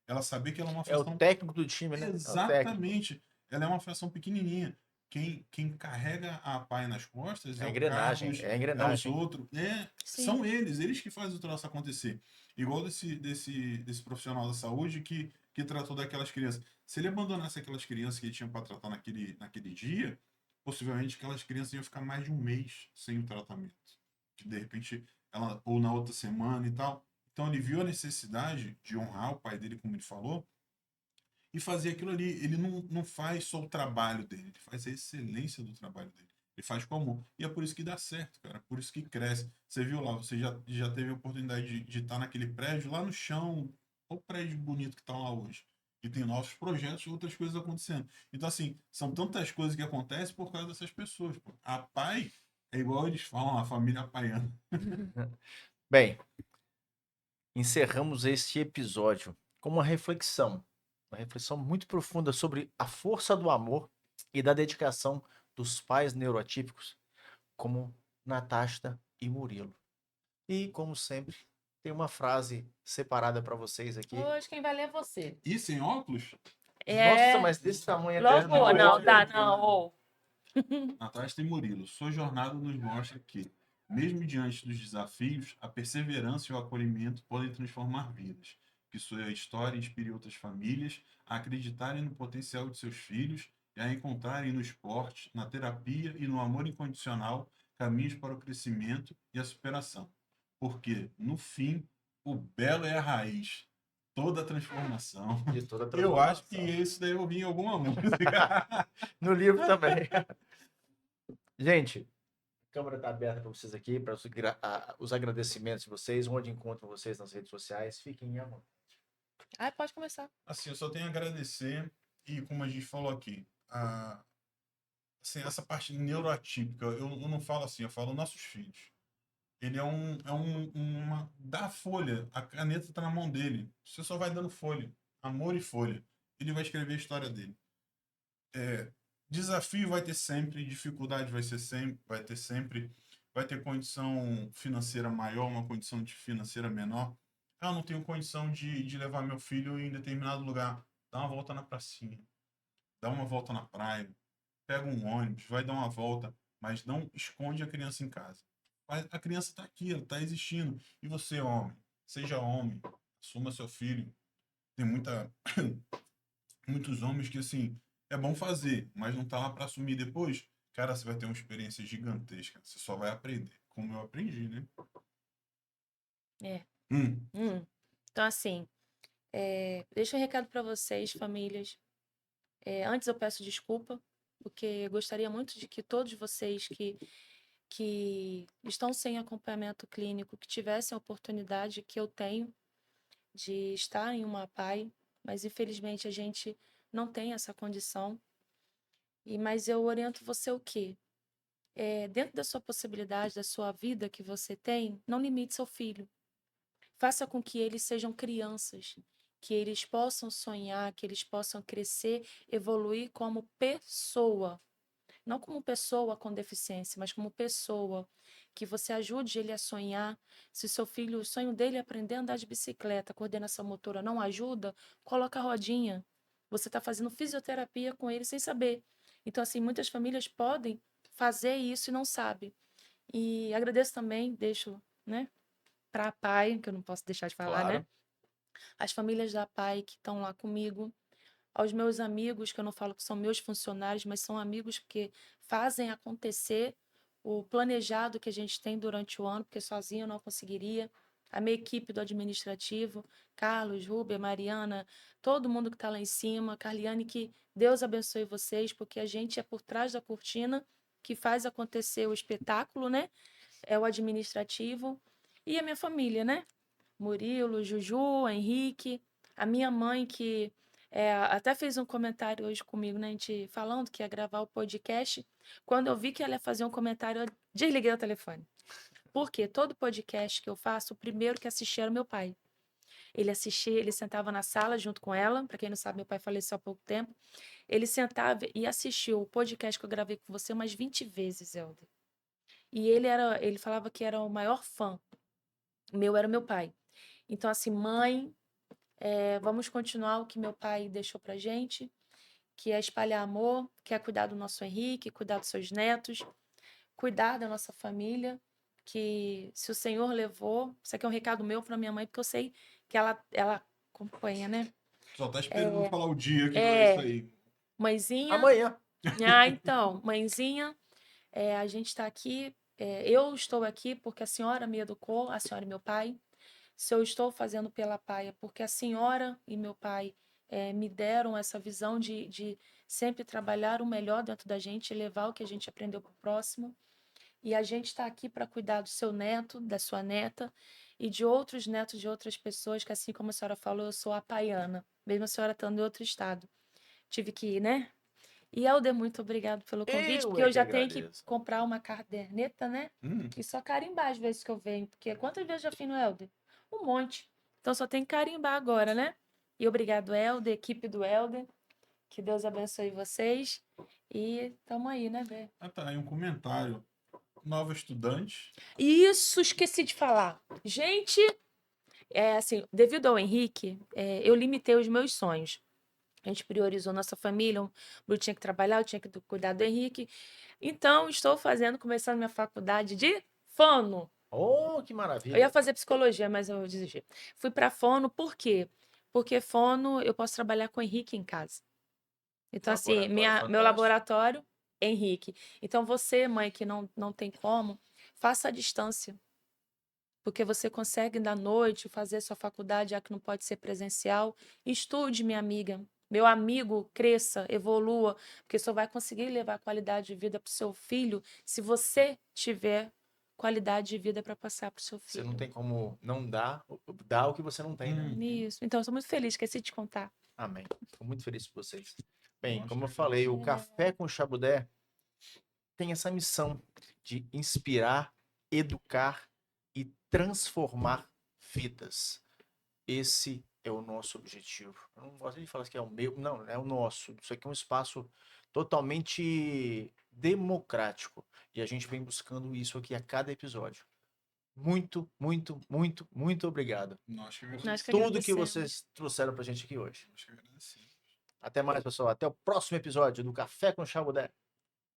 ela saber que ela é uma É o fração. técnico do time, né? É o técnico. Exatamente. Ela é uma fração pequenininha. Quem carrega a PAI nas costas É é a o engrenagem, Carlos, é a é os engrenagem. outros. Sim. São eles que fazem o troço acontecer. Igual desse profissional da saúde que tratou daquelas crianças. Se ele abandonasse aquelas crianças que ele tinha para tratar naquele dia, possivelmente aquelas crianças iam ficar mais de um mês sem o tratamento. Que de repente, ou na outra semana e tal. Então ele viu a necessidade de honrar o pai dele, como ele falou, e fazer aquilo ali. Ele não faz só o trabalho dele, ele faz a excelência do trabalho dele. Ele faz com amor. E é por isso que dá certo, cara. Por isso que cresce. Você viu lá, você já teve a oportunidade de estar naquele prédio, lá no chão, o prédio bonito que está lá hoje. E tem novos projetos e outras coisas acontecendo. Então, assim, são tantas coisas que acontecem por causa dessas pessoas. Pô. A pai é igual eles falam, a família paiana. Bem, encerramos este episódio com uma reflexão muito profunda sobre a força do amor e da dedicação dos pais neuroatípicos, como Natasha e Murilo. E, como sempre, tem uma frase separada para vocês aqui. Hoje quem vai ler é você. E sem óculos, Nossa, É. mas desse tamanho até Logo, não, não, óbvio. dá, não. Ou. Natasha e Murilo, sua jornada nos mostra que, mesmo diante dos desafios, a perseverança e o acolhimento podem transformar vidas. Que sua história inspire outras famílias a acreditarem no potencial de seus filhos e a encontrarem no esporte, na terapia e no amor incondicional caminhos para o crescimento e a superação. Porque, no fim, o belo é a raiz, toda a transformação. de toda a Eu acho que transformação. isso daí eu ouvi em alguma música. No livro também. Gente, a câmera está aberta para vocês aqui, para os agradecimentos de vocês, onde encontram vocês nas redes sociais. Fiquem à vontade. Ai, pode começar. Assim, eu só tenho a agradecer e como a gente falou aqui, assim, essa parte neuroatípica, eu não falo assim, eu falo nossos filhos. Ele dá folha, a caneta está na mão dele. Você só vai dando folha, amor e folha. Ele vai escrever a história dele. Desafio vai ter sempre, dificuldade vai ter sempre, vai ter condição financeira maior, uma condição de financeira menor. Ah, eu não tenho condição de levar meu filho em determinado lugar. Dá uma volta na pracinha, dá uma volta na praia, pega um ônibus, vai dar uma volta, mas não esconde a criança em casa. A criança está aqui, ela está existindo. E você, homem, seja homem, assuma seu filho. Tem muitos homens que, assim, é bom fazer, mas não tá lá para assumir depois. Cara, você vai ter uma experiência gigantesca. Você só vai aprender, como eu aprendi, né? É. Hum, Então, assim, deixo um recado para vocês, famílias. Antes eu peço desculpa, porque eu gostaria muito de que todos vocês que estão sem acompanhamento clínico, que tivessem a oportunidade que eu tenho de estar em uma PAI, mas infelizmente a gente não tem essa condição. Mas eu oriento você o quê? Dentro da sua possibilidade, da sua vida que você tem, não limite seu filho. Faça com que eles sejam crianças, que eles possam sonhar, que eles possam crescer, evoluir como pessoa. Não como pessoa com deficiência, mas como pessoa. Que você ajude ele a sonhar. Se seu filho, o sonho dele é aprender a andar de bicicleta, a coordenação motora não ajuda, coloca a rodinha. Você está fazendo fisioterapia com ele sem saber. Então, assim, muitas famílias podem fazer isso e não sabem. E agradeço também, deixo, né, para a PAI, que eu não posso deixar de falar, né? Claro. As famílias da PAI que estão lá comigo, aos meus amigos, que eu não falo que são meus funcionários, mas são amigos que fazem acontecer o planejado que a gente tem durante o ano, porque sozinho eu não conseguiria. a minha equipe do administrativo, Carlos, Rúbia, Mariana, todo mundo que está lá em cima, Carliane, que Deus abençoe vocês, porque a gente é por trás da cortina que faz acontecer o espetáculo, né? É o administrativo e a minha família, né? Murilo, Juju, Henrique, a minha mãe que até fez um comentário hoje comigo, né? A gente falando que ia gravar o podcast. Quando eu vi que ela ia fazer um comentário, eu desliguei o telefone. Porque todo podcast que eu faço, o primeiro que assistia era meu pai. Ele assistia, ele sentava na sala junto com ela. Para quem não sabe, meu pai faleceu há pouco tempo. Ele sentava e assistiu o podcast que eu gravei com você umas 20 vezes, Helder. E ele falava que era o maior fã. O meu era meu pai. Então, assim, mãe, vamos continuar o que meu pai deixou pra gente, que é espalhar amor, que é cuidar do nosso Henrique, cuidar dos seus netos, cuidar da nossa família, que se o Senhor levou, isso aqui é um recado meu para minha mãe, porque eu sei que ela acompanha, né? Só tá esperando eu falar o dia que vai É, sair. mãezinha, Amanhã. então, mãezinha, a gente está aqui, eu estou aqui porque a senhora me educou, a senhora e meu pai. Se eu estou fazendo pela PAI, é porque a senhora e meu pai me deram essa visão de sempre trabalhar o melhor dentro da gente, levar o que a gente aprendeu para o próximo. E a gente está aqui para cuidar do seu neto, da sua neta e de outros netos de outras pessoas, que assim como a senhora falou, eu sou apaiana, mesmo a senhora estando em outro estado. Tive que ir, né? E Helder, muito obrigado pelo convite, Eu porque é eu que já tenho que agradeço. comprar uma caderneta, né? Hum, E só carimbar as vezes que eu venho, porque quantas vezes eu já fui no Helder? Um monte. Então só tem que carimbar agora, né? E obrigado, Helder, equipe do Helder. Que Deus abençoe vocês. E tamo aí, né, Bê? tá aí um comentário. Nova estudante. Isso, esqueci de falar. Gente, assim, devido ao Henrique, eu limitei os meus sonhos. A gente priorizou nossa família, o Bruno tinha que trabalhar, eu tinha que cuidar do Henrique. Então, estou começando minha faculdade de fono. Oh, que Eu ia maravilha. fazer psicologia, mas eu desisti. Fui para fono, por quê? Porque fono eu posso trabalhar com o Henrique em casa. Então, assim, Laboratório meu fantástico. laboratório, Henrique. Então, você, mãe, que não tem como, faça à distância. Porque você consegue, da noite, fazer sua faculdade, já que não pode ser presencial. Estude, minha amiga. Meu amigo, cresça, evolua, porque só vai conseguir levar qualidade de vida para o seu filho se você tiver qualidade de vida para passar para o seu Você filho. não tem como não dar o que você não tem, né? Isso. Então, eu sou muito feliz, esqueci de te contar. Amém. Fico muito feliz por vocês. Bem, Nossa, como eu que falei, o É. Café com Chabudé tem essa missão de inspirar, educar e transformar vidas. Esse é o nosso objetivo. Eu não gosto de falar que é o meu, não, é o nosso. Isso aqui é um espaço totalmente democrático e a gente vem buscando isso aqui a cada episódio. Muito, muito, muito, muito obrigado Nós que por Nós que tudo que agradecemos. vocês trouxeram pra gente aqui hoje. Nós que agradecemos. Até mais, pessoal. Até o próximo episódio do Café com Chabudé.